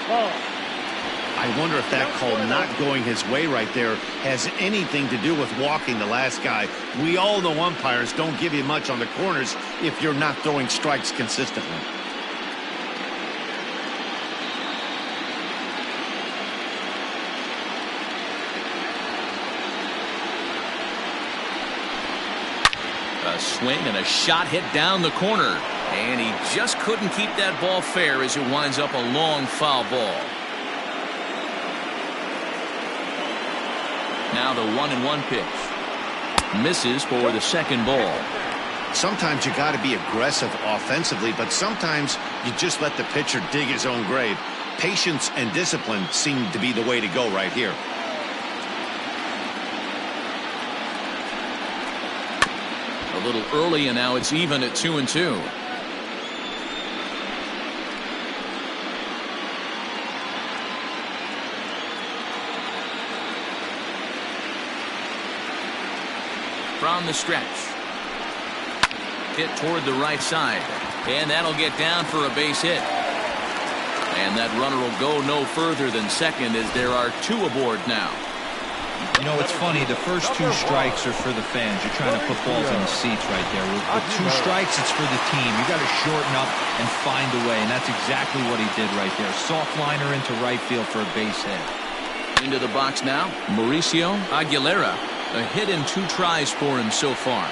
I wonder if that call not going his way right there has anything to do with walking the last guy. We all know umpires don't give you much on the corners if you're not throwing strikes consistently. A swing and a shot hit down the corner. And he just couldn't keep that ball fair as it winds up a long foul ball. Now the 1-1 pitch. Misses for the second ball. Sometimes you got to be aggressive offensively, but sometimes you just let the pitcher dig his own grave. Patience and discipline seem to be the way to go right here. A little early, and now it's even at 2-2. From the stretch. Hit toward the right side. And that'll get down for a base hit. And that runner will go no further than second as there are 2 aboard now. You know, it's funny. The first 2 strikes are for the fans. You're trying to put balls in the seats right there. With 2 strikes, it's for the team. You got to shorten up and find a way. And that's exactly what he did right there. Soft liner into right field for a base hit. Into the box now, Mauricio Aguilera. A hit in 2 tries for him so far.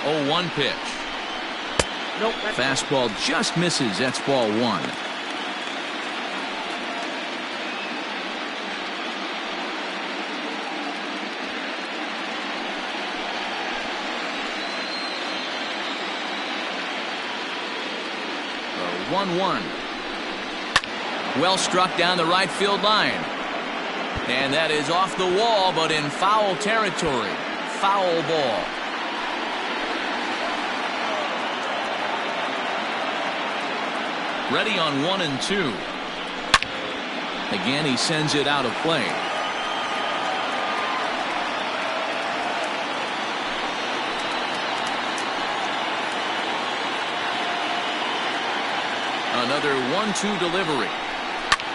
0-1 pitch. Nope. Fastball just misses. That's ball 1. The 1-1. Well struck down the right field line. And that is off the wall, but in foul territory. Foul ball. Ready on 1 and 2. Again, he sends it out of play. Another 1-2 delivery.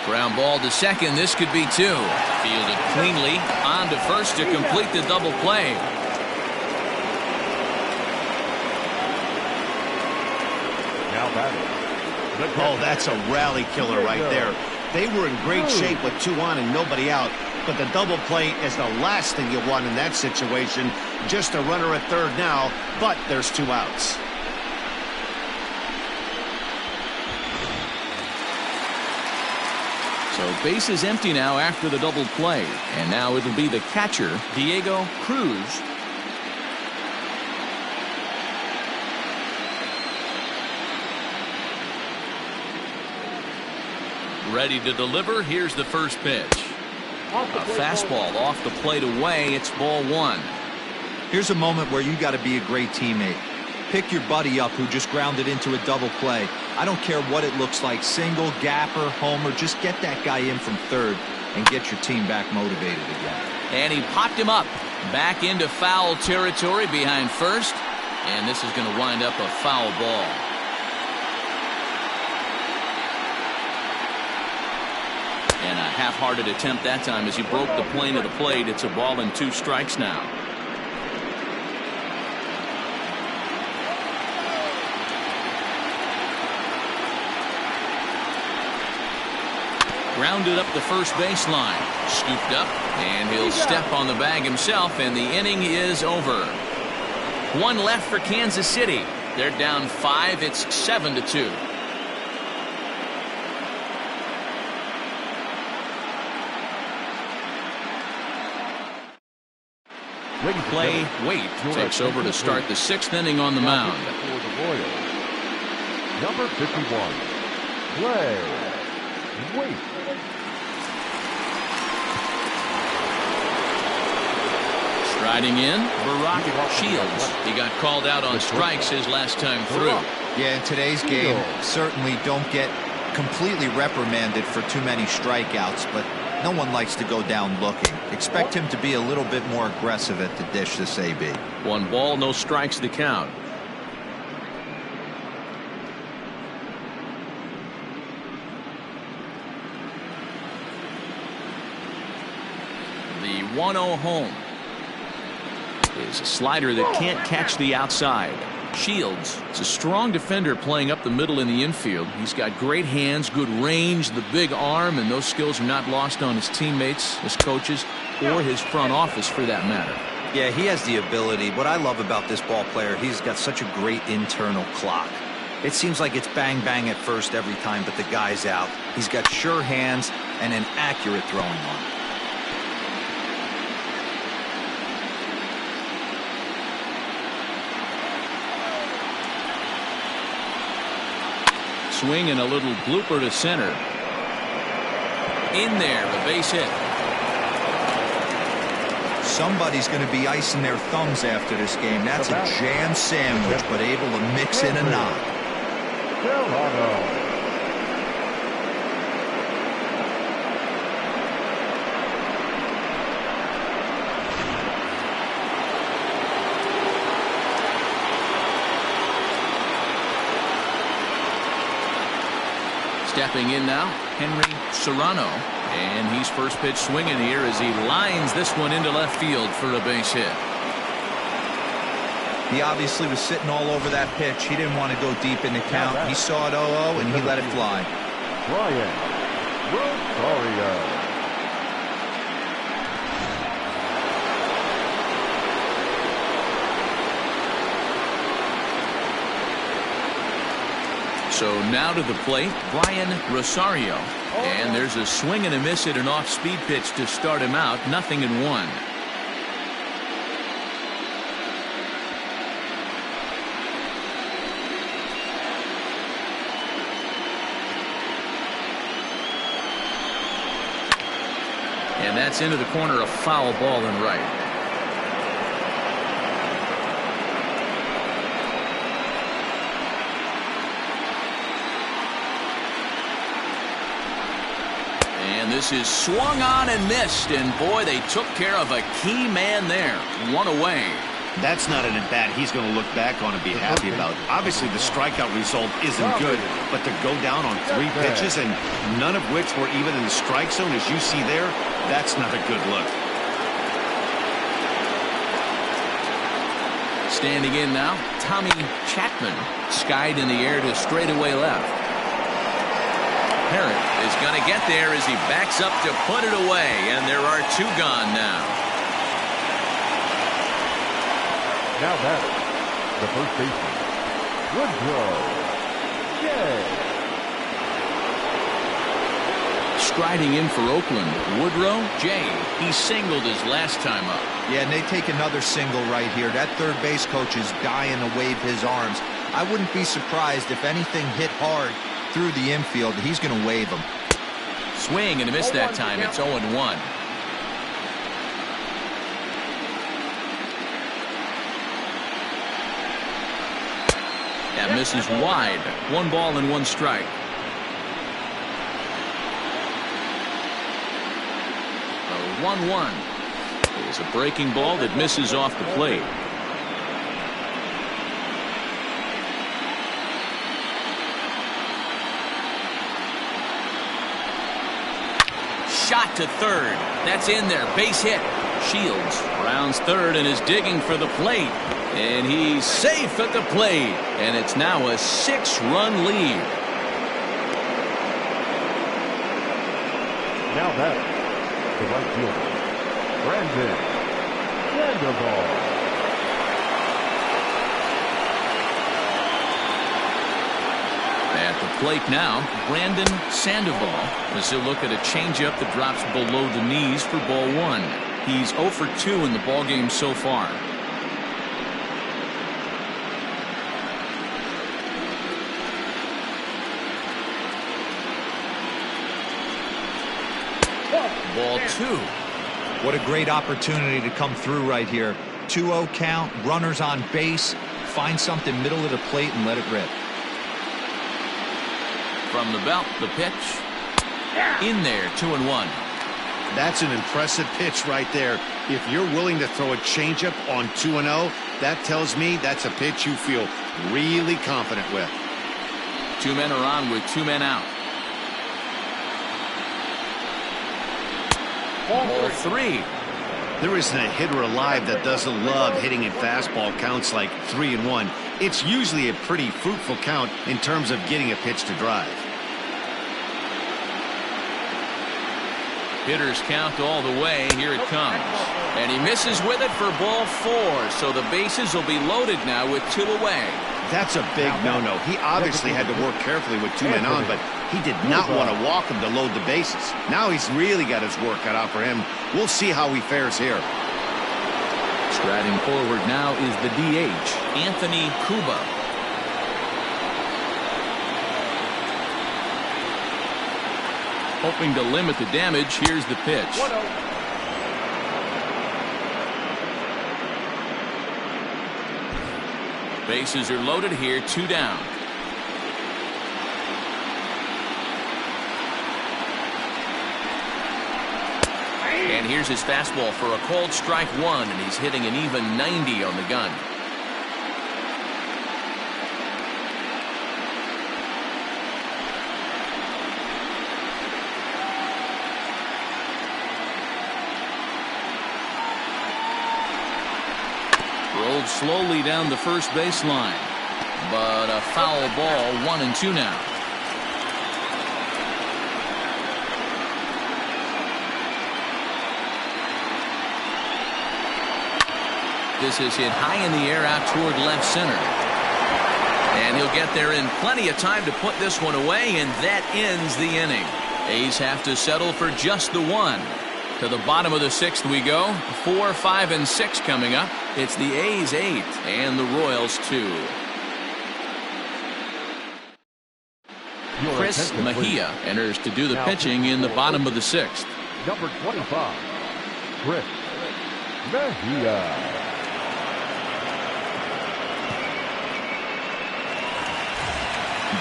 Ground ball to second. This could be 2. Fielded cleanly on to first to complete the double play. Now batting. Oh, that's a rally killer right there. They were in great shape with 2 on and nobody out. But the double play is the last thing you want in that situation. Just a runner at third now, but there's 2 outs. So base is empty now after the double play. And now it'll be the catcher, Diego Cruz. Ready to deliver. Here's the first pitch. A fastball off the plate away. It's ball 1. Here's a moment where you got to be a great teammate. Pick your buddy up who just grounded into a double play. I don't care what it looks like, single, gapper, homer, just get that guy in from third and get your team back motivated again. And he popped him up back into foul territory behind first, and this is going to wind up a foul ball. And a half-hearted attempt that time as he broke the plane of the plate. It's a ball and 2 strikes now. Grounded up the first baseline. Scooped up, and he'll step on the bag himself, and the inning is over. 1 left for Kansas City. They're down 5. It's 7-2. Big play. Wade takes over to start the 6th inning on the mound. For the Royals, number 51, play. Wade. Striding in, Barack Shields. He got called out on strikes his last time through. Yeah, in today's game, certainly don't get completely reprimanded for too many strikeouts, but no one likes to go down looking. Expect him to be a little bit more aggressive at the dish this AB. 1 ball, no strikes to count. The 1-0 home is a slider that can't catch the outside. Shields is a strong defender playing up the middle in the infield. He's got great hands, good range, the big arm, and those skills are not lost on his teammates, his coaches, or his front office for that matter. Yeah, he has the ability. What I love about this ball player, he's got such a great internal clock. It seems like it's bang bang at first every time, but the guy's out. He's got sure hands and an accurate throwing arm. Swing and a little blooper to center. In there, a base hit. Somebody's going to be icing their thumbs after this game. That's a jam sandwich, but able to mix in a knock. Stepping in now, Henry Serrano. And he's first pitch swinging here as he lines this one into left field for a base hit. He obviously was sitting all over that pitch. He didn't want to go deep in the count. He saw it 0-0 and he let it fly. Brian Rosario. So now to the plate, Brian Rosario. And there's a swing and a miss at an off-speed pitch to start him out. 0-1. And that's into the corner, a foul ball and right. And this is swung on and missed, and boy, they took care of a key man there. One away. That's not an at-bat he's going to look back on and be happy about. Obviously, the strikeout result isn't good, but to go down on 3 pitches and none of which were even in the strike zone, as you see there, that's not a good look. Standing in now, Tommy Chapman. Skied in the air to straightaway left. Parrott is going to get there as he backs up to put it away, and there are 2 gone now. Now batting, the first baseman, Woodrow. Striding in for Oakland, Woodrow. He singled his last time up. Yeah, and they take another single right here. That third base coach is dying to wave his arms. I wouldn't be surprised if anything hit hard through the infield. He's going to wave him. Swing and a miss that time. It's 0-1. That misses wide. 1 ball and 1 strike. A 1-1. It's a breaking ball that misses off the plate. Shot to third. That's in there. Base hit. Shields rounds third and is digging for the plate. And he's safe at the plate. And it's now a 6-run lead. Now that the right fielder, Brandon Sandoval. At the plate now, Brandon Sandoval, as he'll look at a changeup that drops below the knees for ball 1. He's 0 for 2 in the ballgame so far. Ball 2. What a great opportunity to come through right here. 2-0 count, runners on base. Find something middle of the plate and let it rip. From the belt, the pitch. In there, 2-1. That's an impressive pitch right there. If you're willing to throw a changeup on 2-0, that tells me that's a pitch you feel really confident with. 2 men are on with 2 men out. Ball 3. There isn't a hitter alive that doesn't love hitting in fastball counts like 3-1. It's usually a pretty fruitful count in terms of getting a pitch to drive. Hitters count all the way. Here it comes. And he misses with it for ball 4. So the bases will be loaded now with 2 away. That's a big no-no. He obviously had to work carefully with 2 men on, but he did not want to walk him to load the bases. Now he's really got his work cut out for him. We'll see how he fares here. Striding forward now is the DH, Anthony Cuba. Hoping to limit the damage, here's the pitch. Bases are loaded here, 2 down. And here's his fastball for a called strike 1, and he's hitting an even 90 on the gun. Rolled slowly down the first baseline, but a foul ball, 1-2 now. This is hit high in the air out toward left center. And he'll get there in plenty of time to put this one away, and that ends the inning. A's have to settle for just the one. To the bottom of the 6th we go. 4, 5, and 6 coming up. It's the A's 8 and the Royals 2. Chris Mejia enters to do the pitching in the bottom of the 6th. Number 25, Chris Mejia.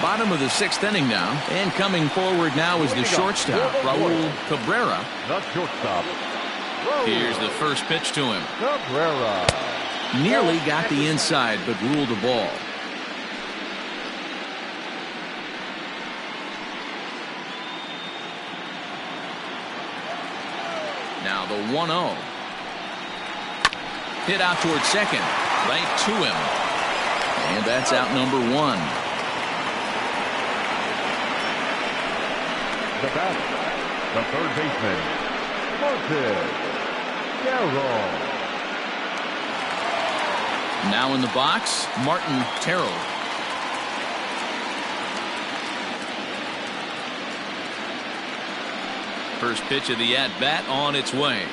Bottom of the 6th inning now, and coming forward now is the shortstop, Raul Cabrera. The shortstop. Here's the first pitch to him. Cabrera. Nearly got the inside, but ruled a ball. Now the 1-0. Hit out towards second, right to him. And that's out number 1. The batter, the third baseman, Martin Terrell. Now in the box, Martin Terrell. First pitch of the at-bat on its way.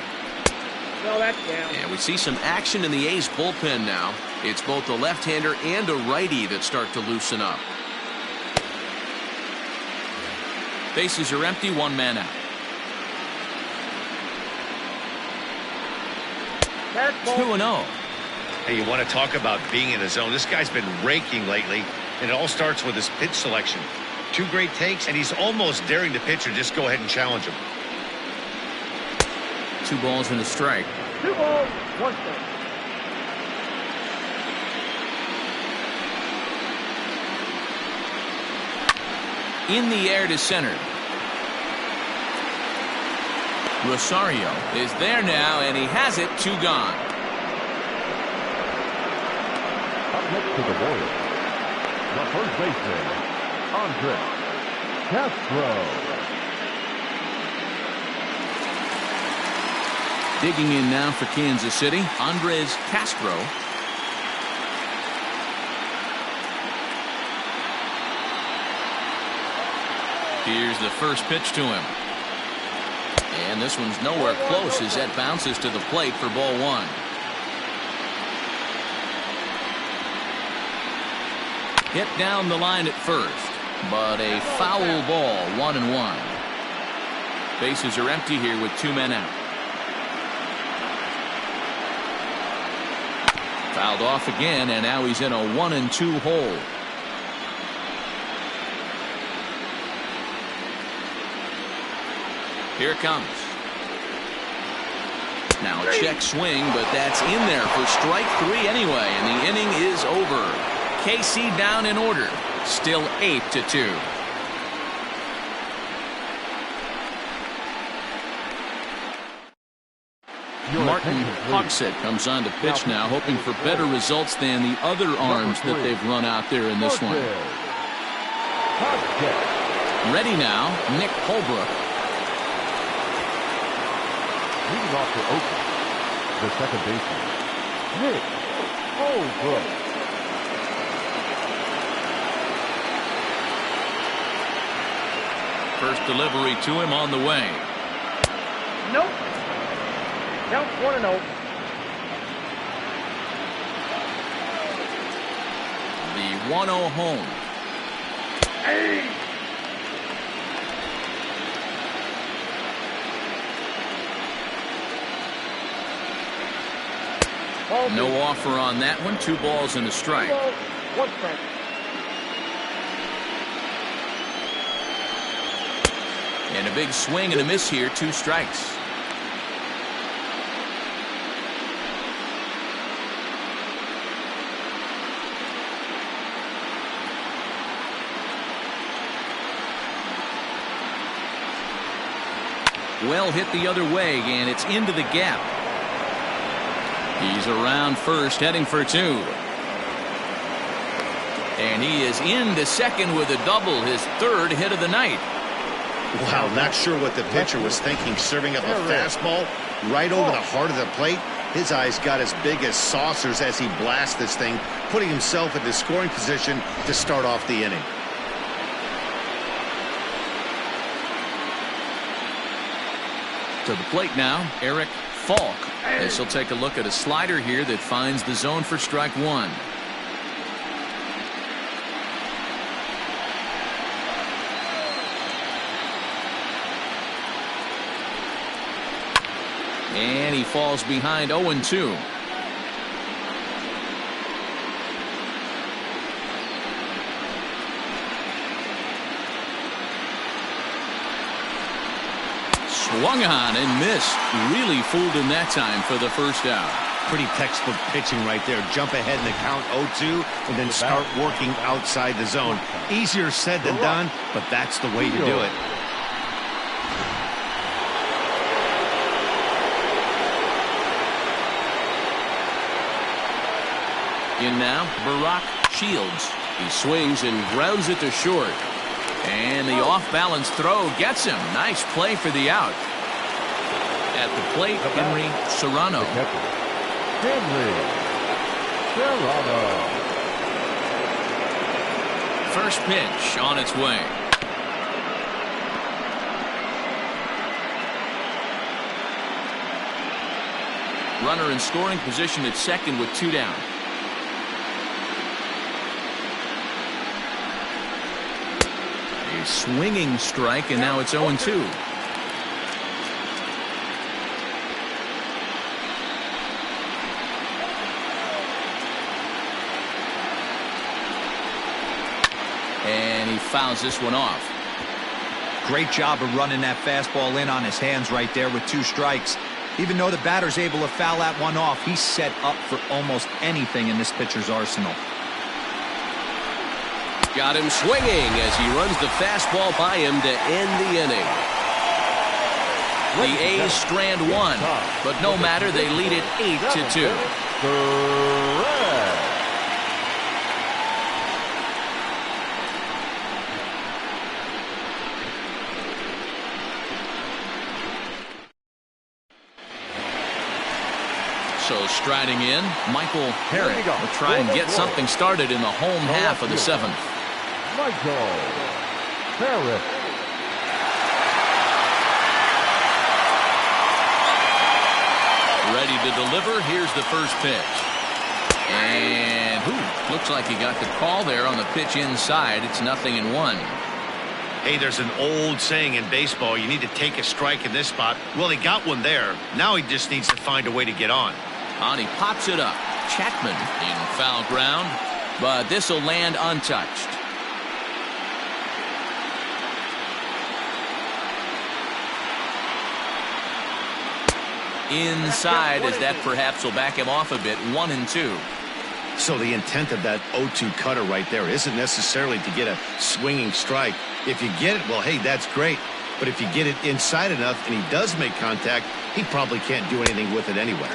No, that's down. And we see some action in the A's bullpen now. It's both a left-hander and a righty that start to loosen up. Bases are empty, 1 man out. That's ball. 2-0. Hey, you want to talk about being in the zone? This guy's been raking lately, and it all starts with his pitch selection. 2 great takes, and he's almost daring the pitcher just go ahead and challenge him. 2 balls and a strike. 2 balls, 1 strike. In the air to center. Rosario is there now, and he has it. 2 gone. Up next to the Royals, the first baseman, Andre Castro. Digging in now for Kansas City, Andres Castro. Here's the first pitch to him. And this one's nowhere close as that bounces to the plate for ball 1. Hit down the line at first, but a foul ball, 1-1. Bases are empty here with 2 men out. Fouled off again, and now he's in a 1-2 hole. Here it comes. Now a check swing, but that's in there for strike 3 anyway, and the inning is over. KC down in order, still 8-2. Martin Hogsett comes on to pitch now, hoping for better results than the other arms that they've run out there in this one. Ready now, Nick Holbrook. Leading off for Oakland, the second baseman, Nick Holbrook. First delivery to him on the way. Nope. Count 1-0. The 1-0 home. Hey! No offer on that one. 2 balls and a strike. 2 balls, 1 strike. And a big swing and a miss here. 2 strikes. Well hit the other way, and it's into the gap. He's around first, heading for 2. And he is into second with a double, his 3rd hit of the night. Wow, not sure what the pitcher was thinking, serving up a fastball right over the heart of the plate. His eyes got as big as saucers as he blasts this thing, putting himself in the scoring position to start off the inning. To the plate now, Eric Falk. This will take a look at a slider here that finds the zone for strike one. And he falls behind 0-2. Swung on and missed. Really fooled him that time for the first out. Pretty textbook pitching right there. Jump ahead in the count 0-2 and then start working outside the zone. Easier said than done, but that's the way to do it. In now, Barack Shields. He swings and grounds it to short. And the off-balance throw gets him. Nice play for the out. At the plate, Henry Serrano. First pitch on its way. Runner in scoring position at second with 2 down. A swinging strike, and now it's 0-2. And he fouls this one off. Great job of running that fastball in on his hands right there with 2 strikes. Even though the batter's able to foul that one off, he's set up for almost anything in this pitcher's arsenal. Got him swinging as he runs the fastball by him to end the inning. The A's strand 1, but no matter, they lead it 8-2. So striding in, Michael Herrick will try and get something started in the home half of the 7th. Michael Herrick. Ready to deliver. Here's the first pitch. And looks like he got the call there on the pitch inside. It's 0-1. Hey, there's an old saying in baseball, you need to take a strike in this spot. Well, he got one there. Now he just needs to find a way to get on. And he pops it up. Chapman in foul ground, but this will land untouched. Inside, as that perhaps will back him off a bit. 1-2. So the intent of that 0-2 cutter right there isn't necessarily to get a swinging strike. If you get it, well, hey, that's great. But if you get it inside enough and he does make contact, he probably can't do anything with it anyway.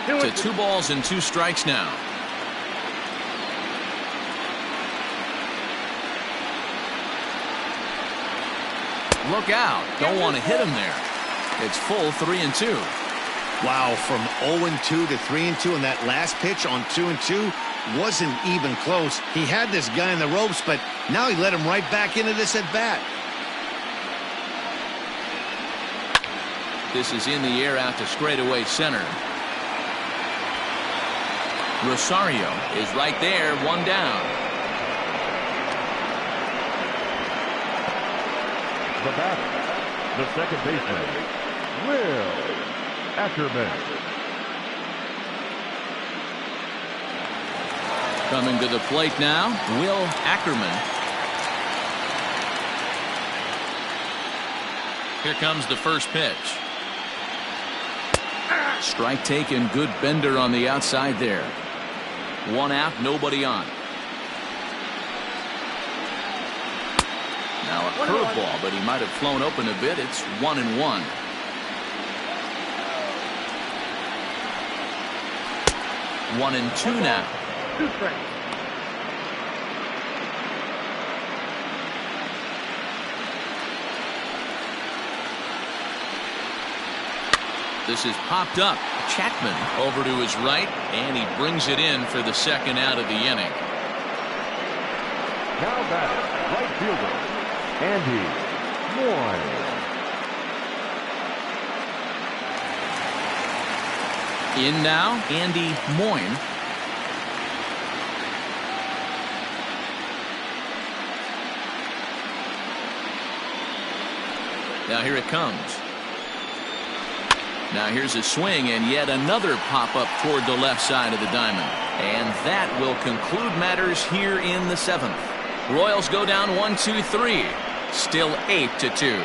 To 2 balls and 2 strikes now. Look out. Don't want to hit him there. It's full 3-2. Wow, from 0-2 to 3-2, and that last pitch on 2-2 wasn't even close. He had this guy in the ropes, but now he let him right back into this at bat. This is in the air out to straightaway center. Rosario is right there, 1 down. The batter, the second baseman, Will Ackerman. Coming to the plate now, Will Ackerman. Here comes the first pitch. Strike taken, good bender on the outside there. 1 out, nobody on. Now a curveball, but he might have flown open a bit. It's 1-1. One and two now. 2 strikes. This is popped up. Chapman over to his right, and he brings it in for the second out of the inning. Now batting, right fielder, Andy Moyne. In now, Andy Moyne. Now here it comes. Now here's a swing and yet another pop-up toward the left side of the diamond. And that will conclude matters here in the 7th. Royals go down 1-2-3. Still 8-2.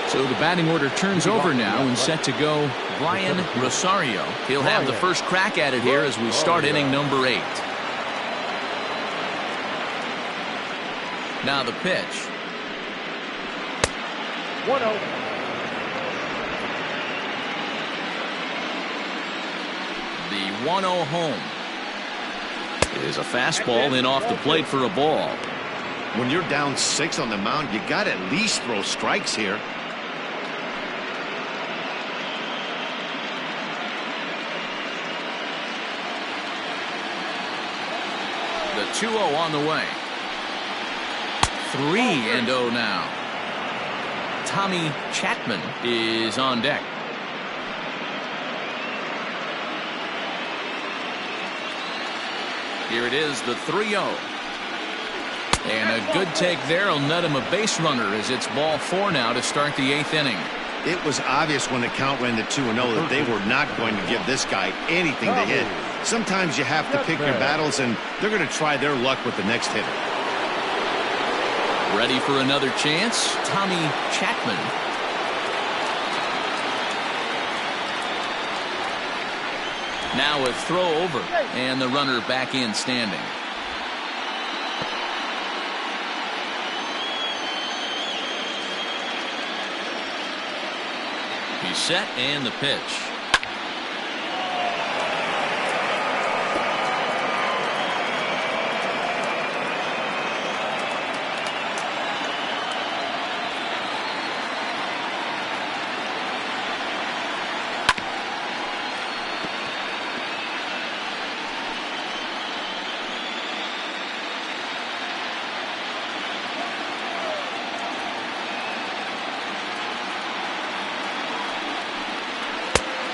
So the batting order turns over now and set to go Brian Rosario. He'll have the first crack at it here as we start inning number 8. Now the pitch. 1-0. The 1-0 home. It is a fastball in off the plate for a ball. When you're down 6 on the mound, you got to at least throw strikes here. The 2-0 on the way. 3-0 now. Tommy Chapman is on deck. Here it is, the 3-0. And a good take there will net him a base runner as it's ball 4 now to start the 8th inning. It was obvious when the count ran to 2-0 that they were not going to give this guy anything to hit. Sometimes you have to pick your battles, and they're going to try their luck with the next hitter. Ready for another chance? Tommy Chapman. Now a throw over, and the runner back in standing. He's set, and the pitch.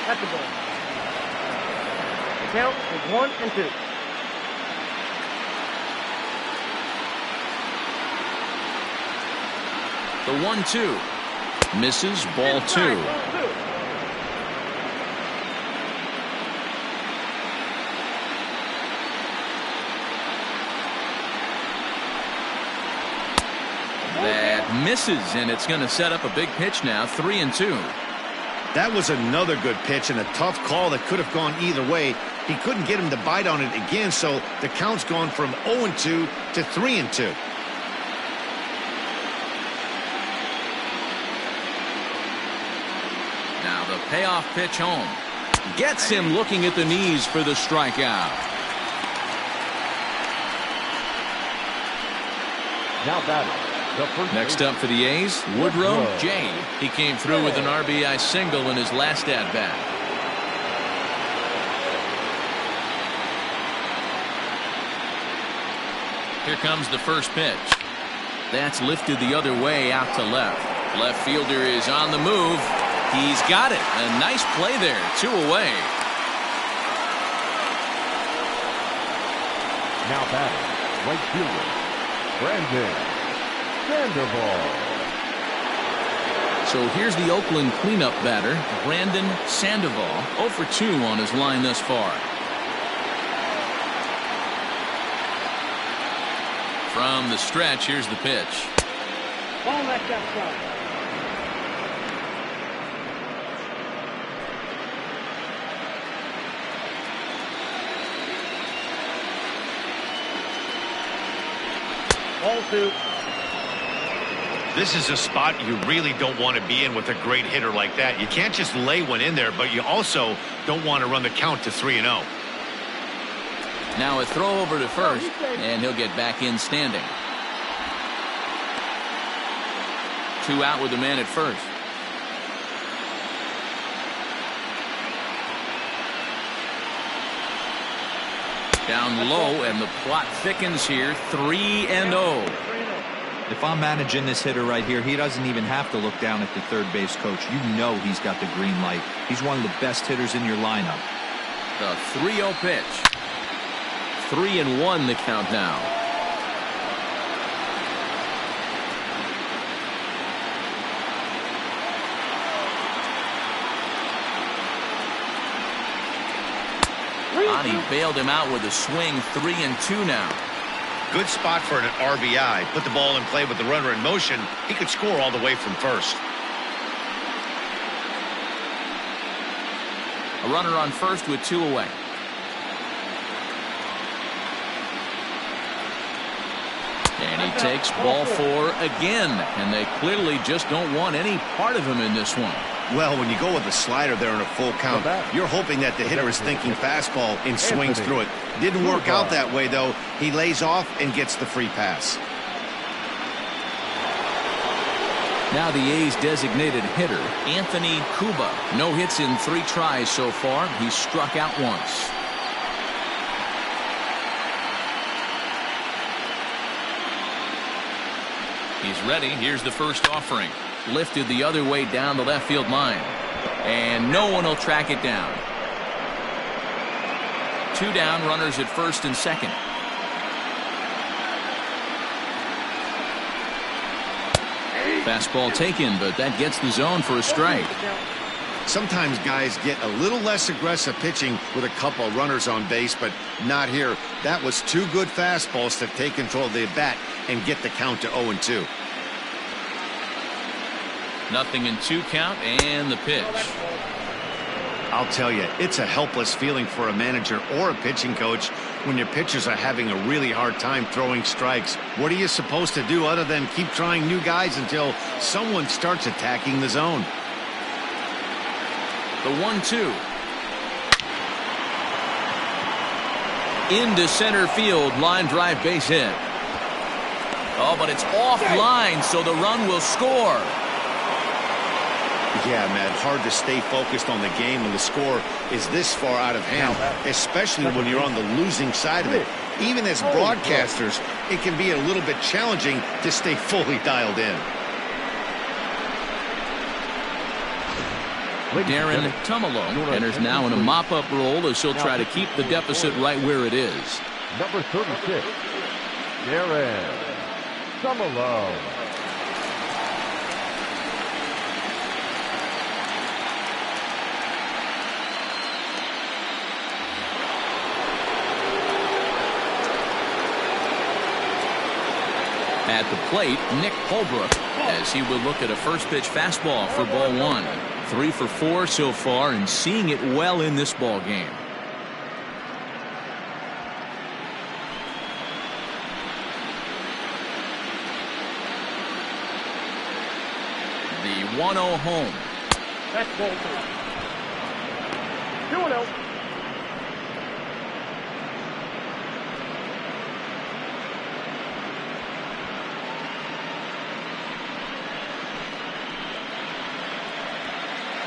That's the ball. The count is 1-2. The 1-2 misses, ball 2. That misses, and it's going to set up a big pitch now. 3-2. That was another good pitch and a tough call that could have gone either way. He couldn't get him to bite on it again, so the count's gone from 0-2 to 3-2. Now the payoff pitch home. Gets him looking at the knees for the strikeout. Now batting. Next up for the A's, Woodrow J. He came through with an RBI single in his last at-bat. Here comes the first pitch. That's lifted the other way out to left. Left fielder is on the move. He's got it. A nice play there. 2 away. Now batting, right fielder, Brandon Sandoval. So here's the Oakland cleanup batter, Brandon Sandoval, 0 for 2 on his line thus far. From the stretch, here's the pitch. Ball left outside. Ball 2. This is a spot you really don't want to be in with a great hitter like that. You can't just lay one in there, but you also don't want to run the count to 3-0. Now a throw over to first, and he'll get back in standing. 2 out with the man at first. Down low, and the plot thickens here. 3-0. If I'm managing this hitter right here, he doesn't even have to look down at the third base coach. You know he's got the green light. He's one of the best hitters in your lineup. The 3-0 pitch. 3-1 the count now. Ani bailed him out with a swing. 3-2 now. Good spot for an RBI. Put the ball in play with the runner in motion. He could score all the way from first. A runner on first with 2 away. And he takes ball 4 again. And they clearly just don't want any part of him in this one. Well, when you go with a slider there in a full count, you're hoping that the hitter is thinking fastball and swings through it. Didn't work out that way, though. He lays off and gets the free pass. Now the A's designated hitter, Anthony Cuba. No hits in 3 tries so far. He's struck out once. He's ready. Here's the first offering. Lifted the other way down the left field line. And no one will track it down. 2 down, runners at first and second. Fastball taken, but that gets the zone for a strike. Sometimes guys get a little less aggressive pitching with a couple of runners on base, but not here. That was 2 good fastballs to take control of the at-bat and get the count to 0-2. 0-2 count, and the pitch. I'll tell you, it's a helpless feeling for a manager or a pitching coach when your pitchers are having a really hard time throwing strikes. What are you supposed to do other than keep trying new guys until someone starts attacking the zone? The 1-2. Into center field, line drive base hit. Oh, but it's offline, so the run will score. Yeah, Matt, hard to stay focused on the game when the score is this far out of hand, especially when you're on the losing side of it. Even as broadcasters, it can be a little bit challenging to stay fully dialed in. Darren Tumalo enters now in a mop-up role as he'll try to keep the deficit right where it is. Number 36, Darren Tumalo. At the plate, Nick Holbrook, as he will look at a first pitch fastball for ball 1. 3 for 4 so far, and seeing it well in this ball game. The 1-0 home. That's ball 2. 2-0.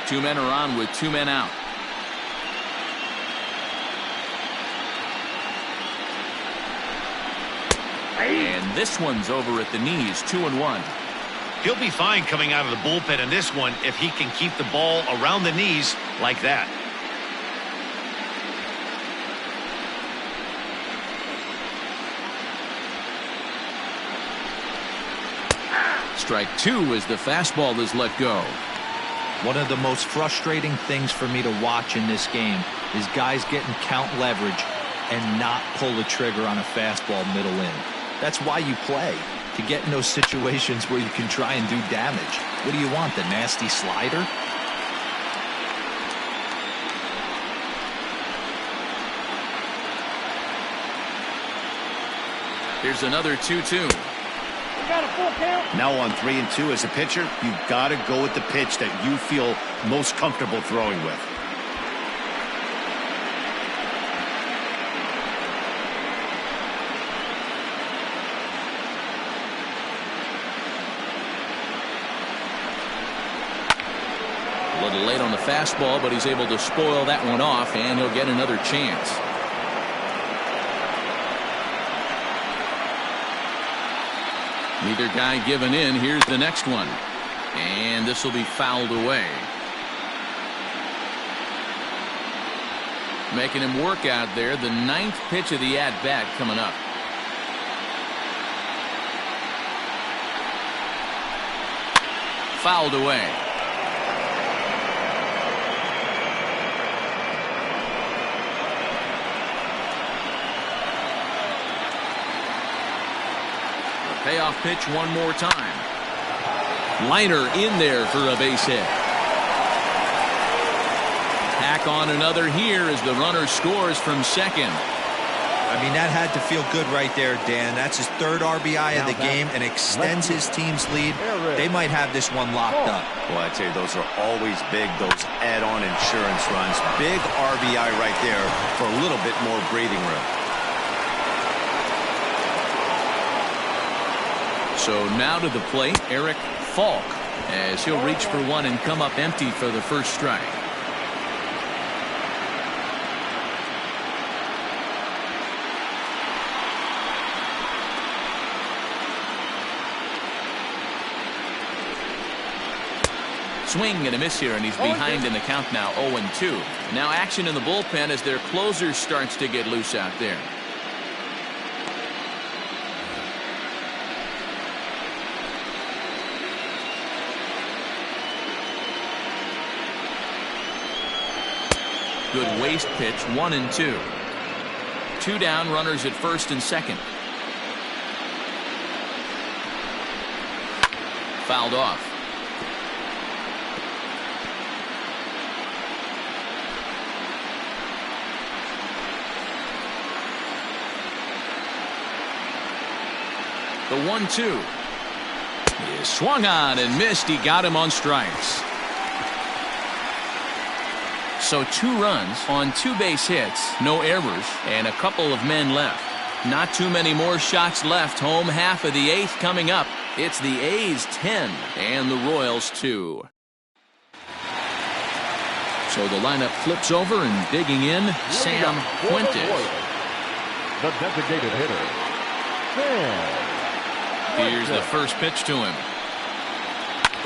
Two men are on with 2 men out. And this one's over at the knees, 2-1. He'll be fine coming out of the bullpen in this one if he can keep the ball around the knees like that. Strike 2 as the fastball is let go. One of the most frustrating things for me to watch in this game is guys getting count leverage and not pull the trigger on a fastball middle in. That's why you play, to get in those situations where you can try and do damage. What do you want, the nasty slider? Here's another 2-2. Now on 3-2 as a pitcher, you've got to go with the pitch that you feel most comfortable throwing with. little late on the fastball, but he's able to spoil that one off, and he'll get another chance. Neither guy giving in. Here's the next one. And this will be fouled away. Making him work out there. The 9th pitch of the at-bat coming up. Fouled away. The payoff pitch one more time. Liner in there for a base hit. Tack on another here as the runner scores from second. I mean, that had to feel good right there, Dan. That's his 3rd RBI of the game and extends his team's lead. They might have this one locked up. Well, I tell you, those are always big, those add-on insurance runs. Big RBI right there for a little bit more breathing room. So now to the plate, Eric Falk, as he'll reach for one and come up empty for the first strike. Swing and a miss here, and he's behind in the count now, 0-2. Now action in the bullpen as their closer starts to get loose out there. Good waste pitch, 1-2. 2 down, runners at first and second. Fouled off. The 1-2 is swung on and missed. He got him on strikes. So 2 runs on 2 base hits, no errors, and a couple of men left. Not too many more shots left. Home half of the 8th coming up. It's the A's 10 and the Royals 2. So the lineup flips over and digging in, Sam Fuentes. The designated hitter, Sam. Here's the first pitch to him.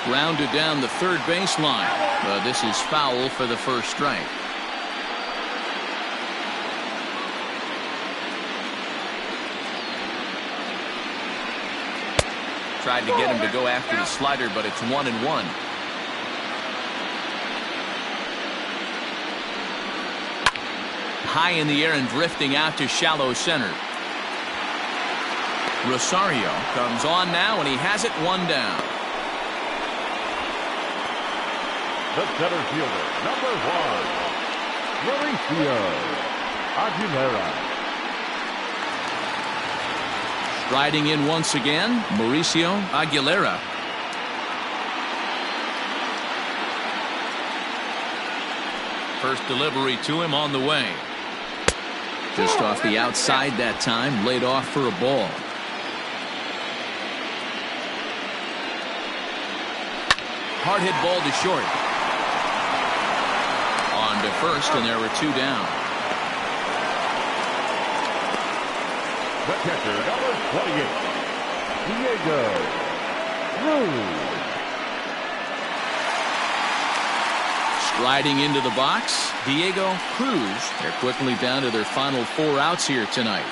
Grounded down the third baseline. This is foul for the first strike. Tried to get him to go after the slider, but it's 1-1. High in the air and drifting out to shallow center. Rosario comes on now, and he has it 1 down. The center fielder, number 1, Mauricio Aguilera. Striding in once again, Mauricio Aguilera. First delivery to him on the way. Just off the outside that time, laid off for a ball. Hard hit ball to short. On to first, and there were 2 down. The catcher, number 28, Diego Cruz. Striding into the box, Diego Cruz. They're quickly down to their final 4 outs here tonight.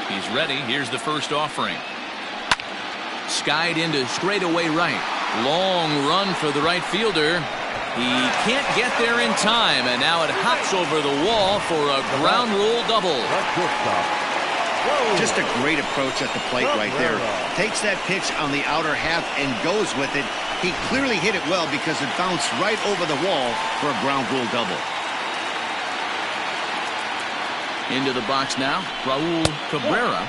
He's ready. Here's the first offering. Skied into straightaway right. Long run for the right fielder. He can't get there in time, and now it hops over the wall for a ground rule double. Just a great approach at the plate right there. Takes that pitch on the outer half and goes with it. He clearly hit it well because it bounced right over the wall for a ground rule double. Into the box now, Raul Cabrera.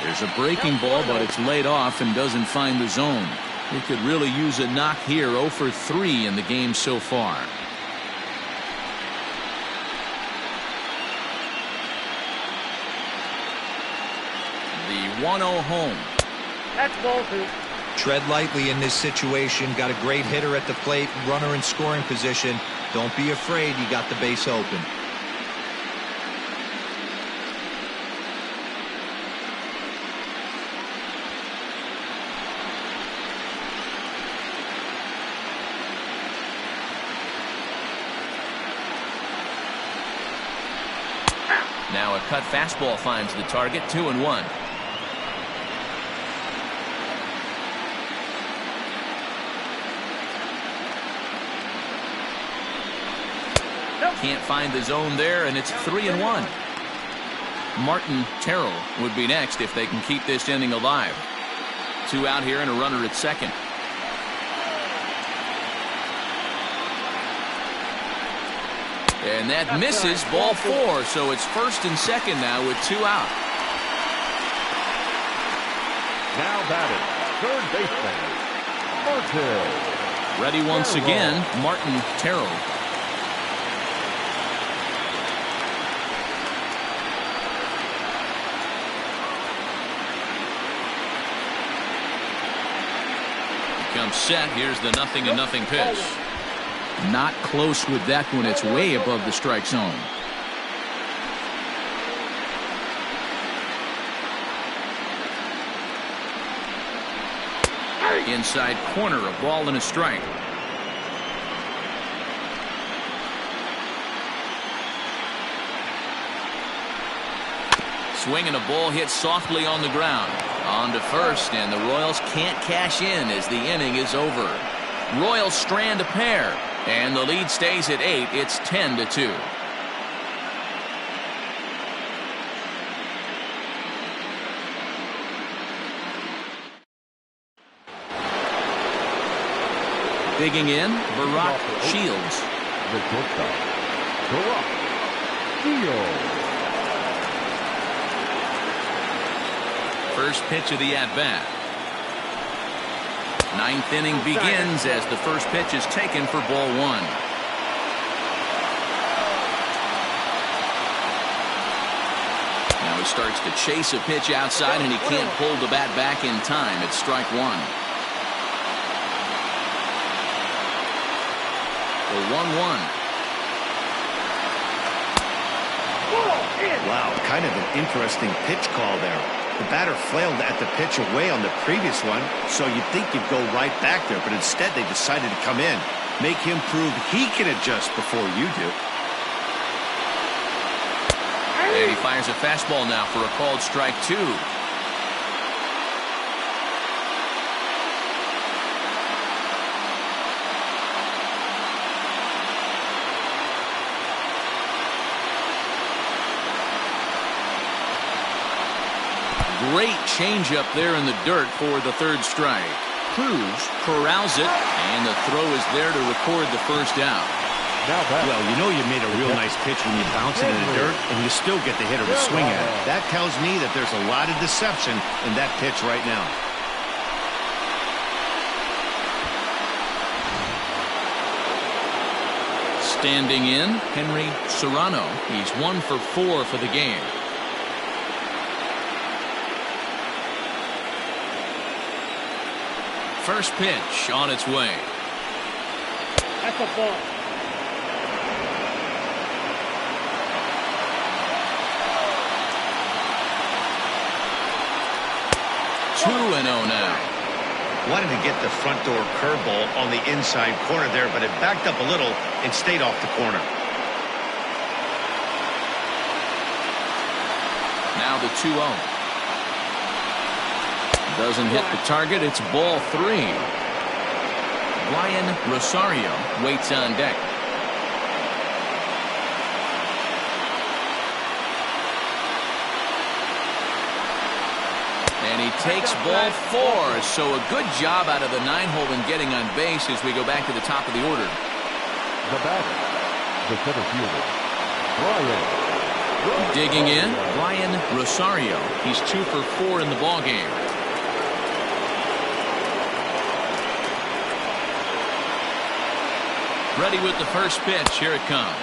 There's a breaking ball, but it's laid off and doesn't find the zone. He could really use a knock here. 0 for 3 in the game so far. The 1-0 home. That's ball 2. Tread lightly in this situation. Got a great hitter at the plate, runner in scoring position. Don't be afraid, you got the base open. Now a cut fastball finds the target, 2-1. Can't find the zone there, and it's 3-1. Martin Terrell would be next if they can keep this inning alive. 2 out here and a runner at second. And that misses, ball 4, so it's first and second now with 2 out. Now batting, third baseman, Martin. Ready once again, Martin Terrell. Comes set. Here's the 0-0 pitch. Not close with that one. It's way above the strike zone. Inside corner, a ball and a strike. Swing and a ball hit softly on the ground. On to first, and the Royals can't cash in as the inning is over. Royals strand a pair, and the lead stays at 8. It's 10-2. Digging in, Barack Shields. The shortstop, Barack Shields. First pitch of the at-bat. 9th inning begins as the first pitch is taken for ball 1. Now he starts to chase a pitch outside, and he can't pull the bat back in time. It's strike 1. The 1-1. Wow, kind of an interesting pitch call there. The batter flailed at the pitch away on the previous one, so you'd think you'd go right back there, but instead they decided to come in. Make him prove he can adjust before you do. And he fires a fastball now for a called strike 2. Great changeup there in the dirt for the third strike. Cruz corrals it, and the throw is there to record the first out. Well, you know you made a real nice pitch when you bounce it in the dirt, and you still get the hitter to swing at it. That tells me that there's a lot of deception in that pitch right now. Standing in, Henry Serrano. He's 1 for 4 for the game. First pitch on its way. That's a ball. Two 2-0 now. Wanted to get the front door curveball on the inside corner there, but it backed up a little and stayed off the corner. Now the 2-0. Doesn't hit the target. It's ball 3. Ryan Rosario waits on deck. And he takes ball 4. So a good job out of the 9-hole in getting on base as we go back to the top of the order. The batter, the center fielder, Ryan. Digging in, Ryan Rosario. He's 2 for 4 in the ballgame. Ready with the first pitch. Here it comes.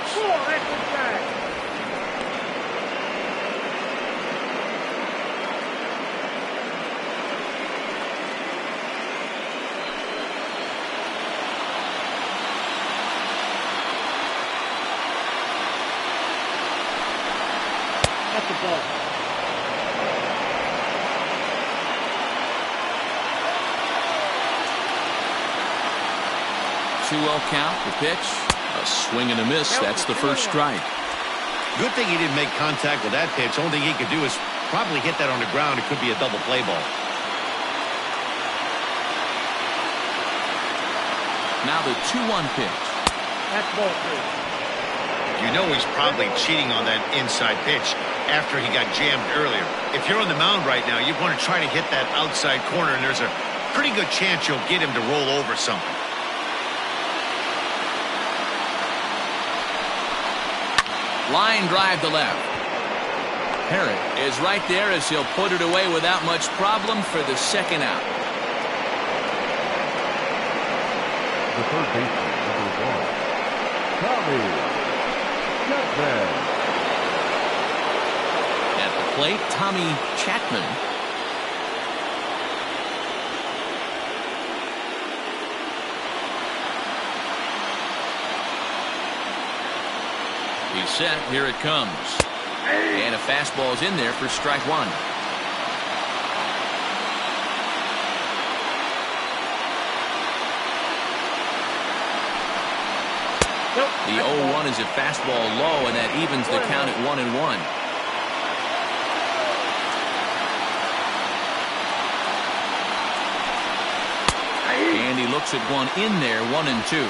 fastball. 2-0 count, the pitch. A swing and a miss. That's the first strike. Good thing he didn't make contact with that pitch. Only thing he could do is probably hit that on the ground. It could be a double play ball. Now the 2-1 pitch. That's ball 3. You know he's probably cheating on that inside pitch after he got jammed earlier. If you're on the mound right now, you want to try to hit that outside corner, and there's a pretty good chance you'll get him to roll over something. Line drive to left. Parrott is right there as he'll put it away without much problem for the second out. The third baseman, number 1, Tommy Chapman. At the plate, Tommy Chapman. He's set. Here it comes. And a fastball is in there for strike 1. The 0-1 is a fastball low, and that evens the count at 1-1. And he looks at one in there, 1-2.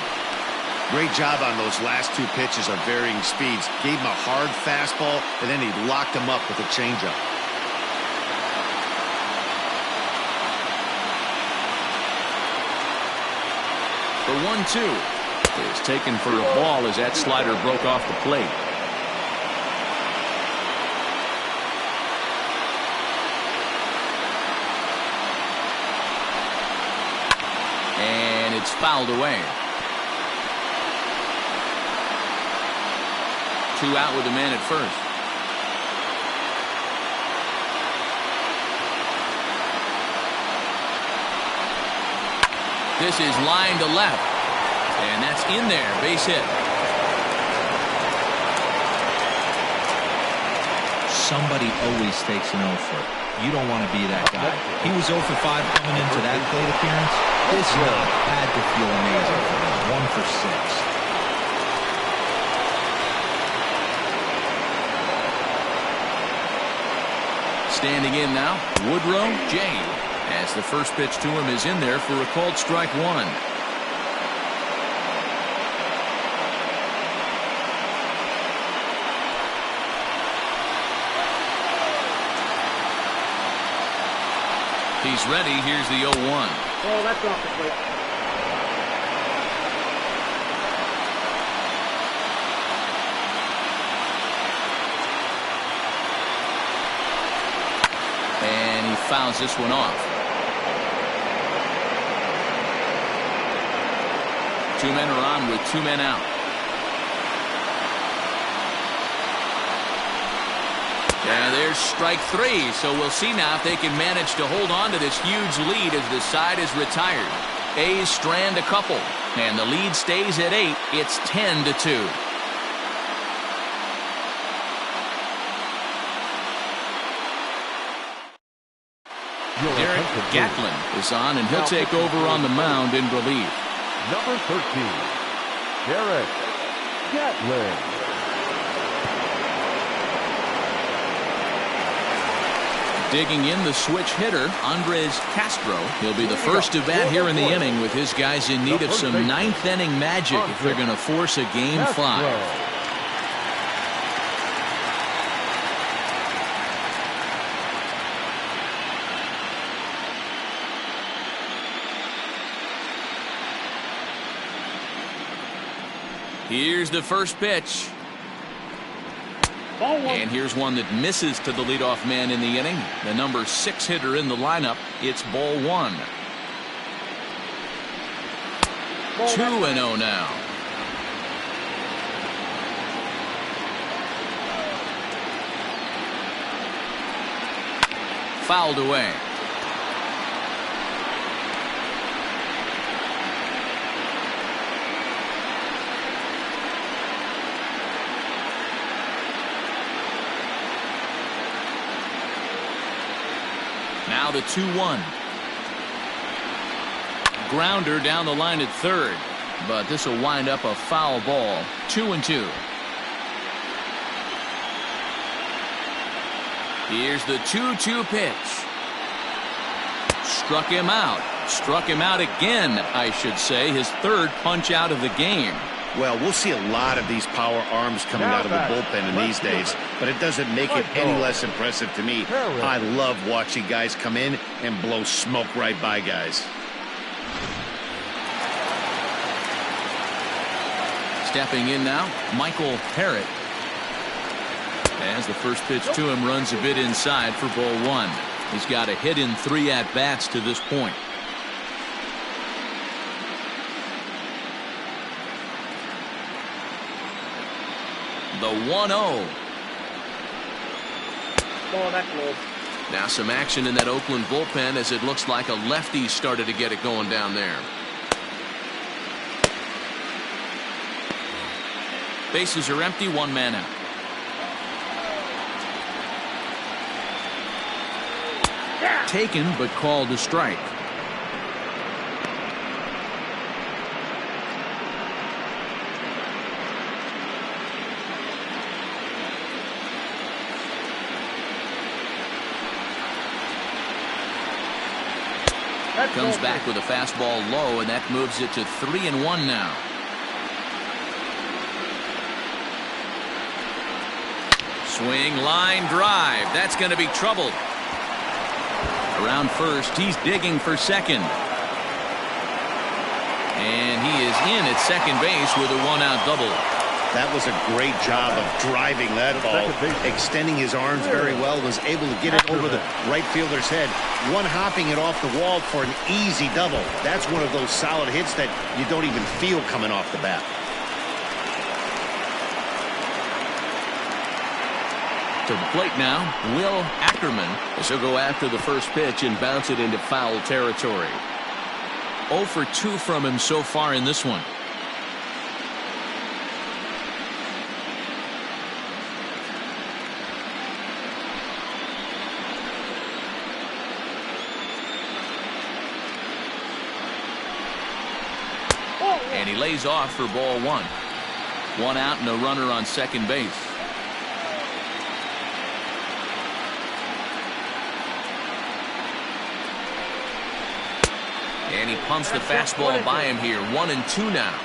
Great job on those last 2 pitches of varying speeds. Gave him a hard fastball, and then he locked him up with a changeup. The 1-2 is taken for a ball as that slider broke off the plate. And it's fouled away. 2 out with a man at first. This is line to left. And that's in there. Base hit. Somebody always takes an 0 for. You don't want to be that guy. He was 0 for 5 coming into that plate appearance. This knock had to feel amazing for him. 1 for 6. Standing in now, Woodrow J. As the first pitch to him is in there for a called strike 1. He's ready. Here's the 0-1. Oh, that's off the plate. And he fouls this one off. 2 men are on with 2 men out. And there's strike 3. So we'll see now if they can manage to hold on to this huge lead as the side is retired. A's strand a couple. And the lead stays at 8. It's 10-2. Derek Gatlin is on, and he'll take over on the mound in relief. Number 13, Derek Gatlin. Digging in the switch hitter, Andres Castro. He'll be the first to bat here in the inning with his guys in need of some ninth-inning magic if they're going to force a Game 5. Here's the first pitch. And here's one that misses to the leadoff man in the inning. The number 6 hitter in the lineup. It's ball 1. 2-0 now. Fouled away. Now the 2-1. Grounder down the line at third, but this will wind up a foul ball. 2-2. Here's the 2-2 pitch. Struck him out. Struck him out again, I should say. His third punch out of the game. Well, we'll see a lot of these power arms coming out of the bullpen in these days, but it doesn't make it any less impressive to me. I love watching guys come in and blow smoke right by guys. Stepping in now, Michael Parrott. As the first pitch to him runs a bit inside for ball 1. He's got a hit in 3 at-bats to this point. The 1-0. Now some action in that Oakland bullpen as it looks like a lefty started to get it going down there. Bases are empty, 1 man out. Taken but called a strike. Comes back with a fastball low, and that moves it to 3-1 now. Swing, line drive. That's going to be trouble. Around first, he's digging for second. And he is in at second base with a 1-out double. That was a great job of driving that ball, extending his arms very well, was able to get it over the right fielder's head, one-hopping it off the wall for an easy double. That's one of those solid hits that you don't even feel coming off the bat. To the plate now, Will Ackerman, as he'll go after the first pitch and bounce it into foul territory. 0 for 2 from him so far in this one. And he lays off for ball 1. 1 out and a runner on second base. And he pumps the fastball by him here. 1-2 now.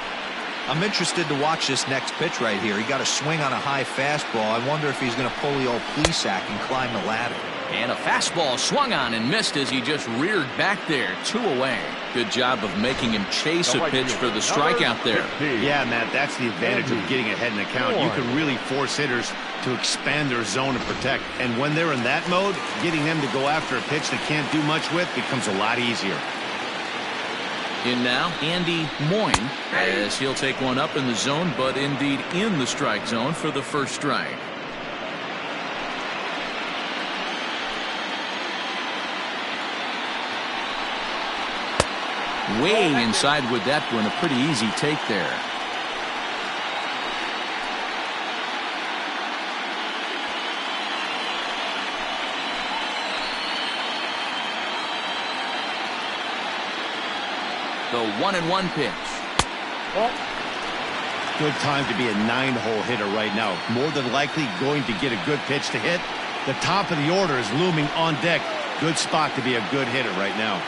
I'm interested to watch this next pitch right here. He got a swing on a high fastball. I wonder if he's going to pull the old Plesac and climb the ladder. And a fastball swung on and missed as he just reared back there. 2 away. Good job of making him chase a pitch for the strikeout there. Yeah, Matt, that's the advantage of getting ahead in the count. You can really force hitters to expand their zone and protect. And when they're in that mode, getting them to go after a pitch they can't do much with becomes a lot easier. In now, Andy Moyne, as he'll take one up in the zone, but indeed in the strike zone for the first strike. Way inside with that one, a pretty easy take there. The 1-1 pitch. Good time to be a 9-hole hitter right now. More than likely going to get a good pitch to hit. The top of the order is looming on deck. Good spot to be a good hitter right now.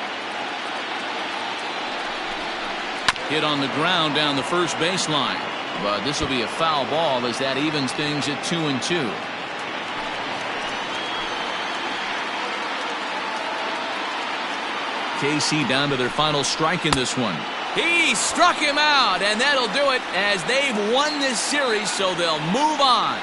Hit on the ground down the first baseline. But this will be a foul ball as that evens things at 2-2. KC down to their final strike in this one. He struck him out, and that'll do it as they've won this series, so they'll move on.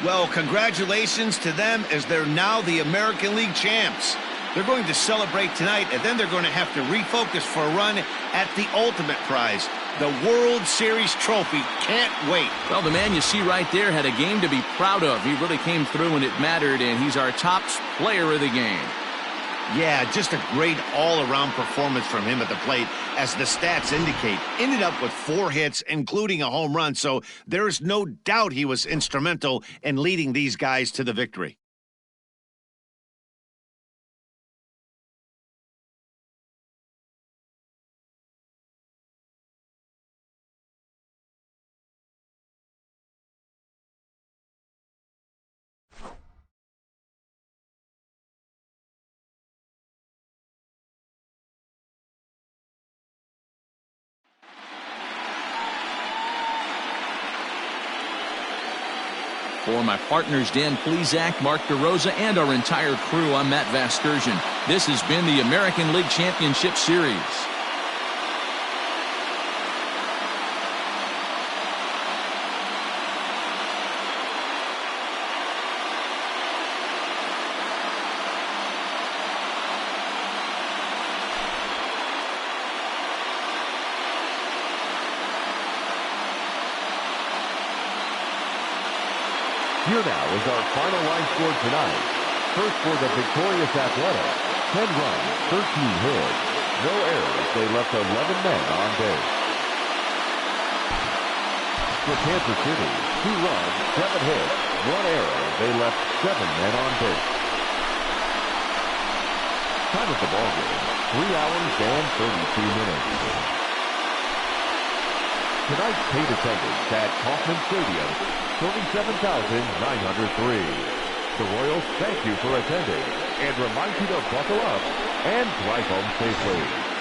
Well, congratulations to them as they're now the American League champs. They're going to celebrate tonight, and then they're going to have to refocus for a run at the ultimate prize. the World Series trophy. Can't wait. Well, the man you see right there had a game to be proud of. He really came through when it mattered, and he's our top player of the game. Yeah, just a great all-around performance from him at the plate, as the stats indicate. Ended up with 4 hits, including a home run, so there's no doubt he was instrumental in leading these guys to the victory. For my partners, Dan Plesac, Mark DeRosa, and our entire crew, I'm Matt Vasgersian. This has been the American League Championship Series. Here now is our final line score tonight. First for the victorious Athletics, 10 runs, 13 hits. No errors, they left 11 men on base. For Kansas City, 2 runs, 7 hits, 1 error, they left 7 men on base. Time of the ballgame, 3 hours and 32 minutes. Tonight's paid attendance at Kauffman Stadium, 27,903. The Royals thank you for attending and remind you to buckle up and drive home safely.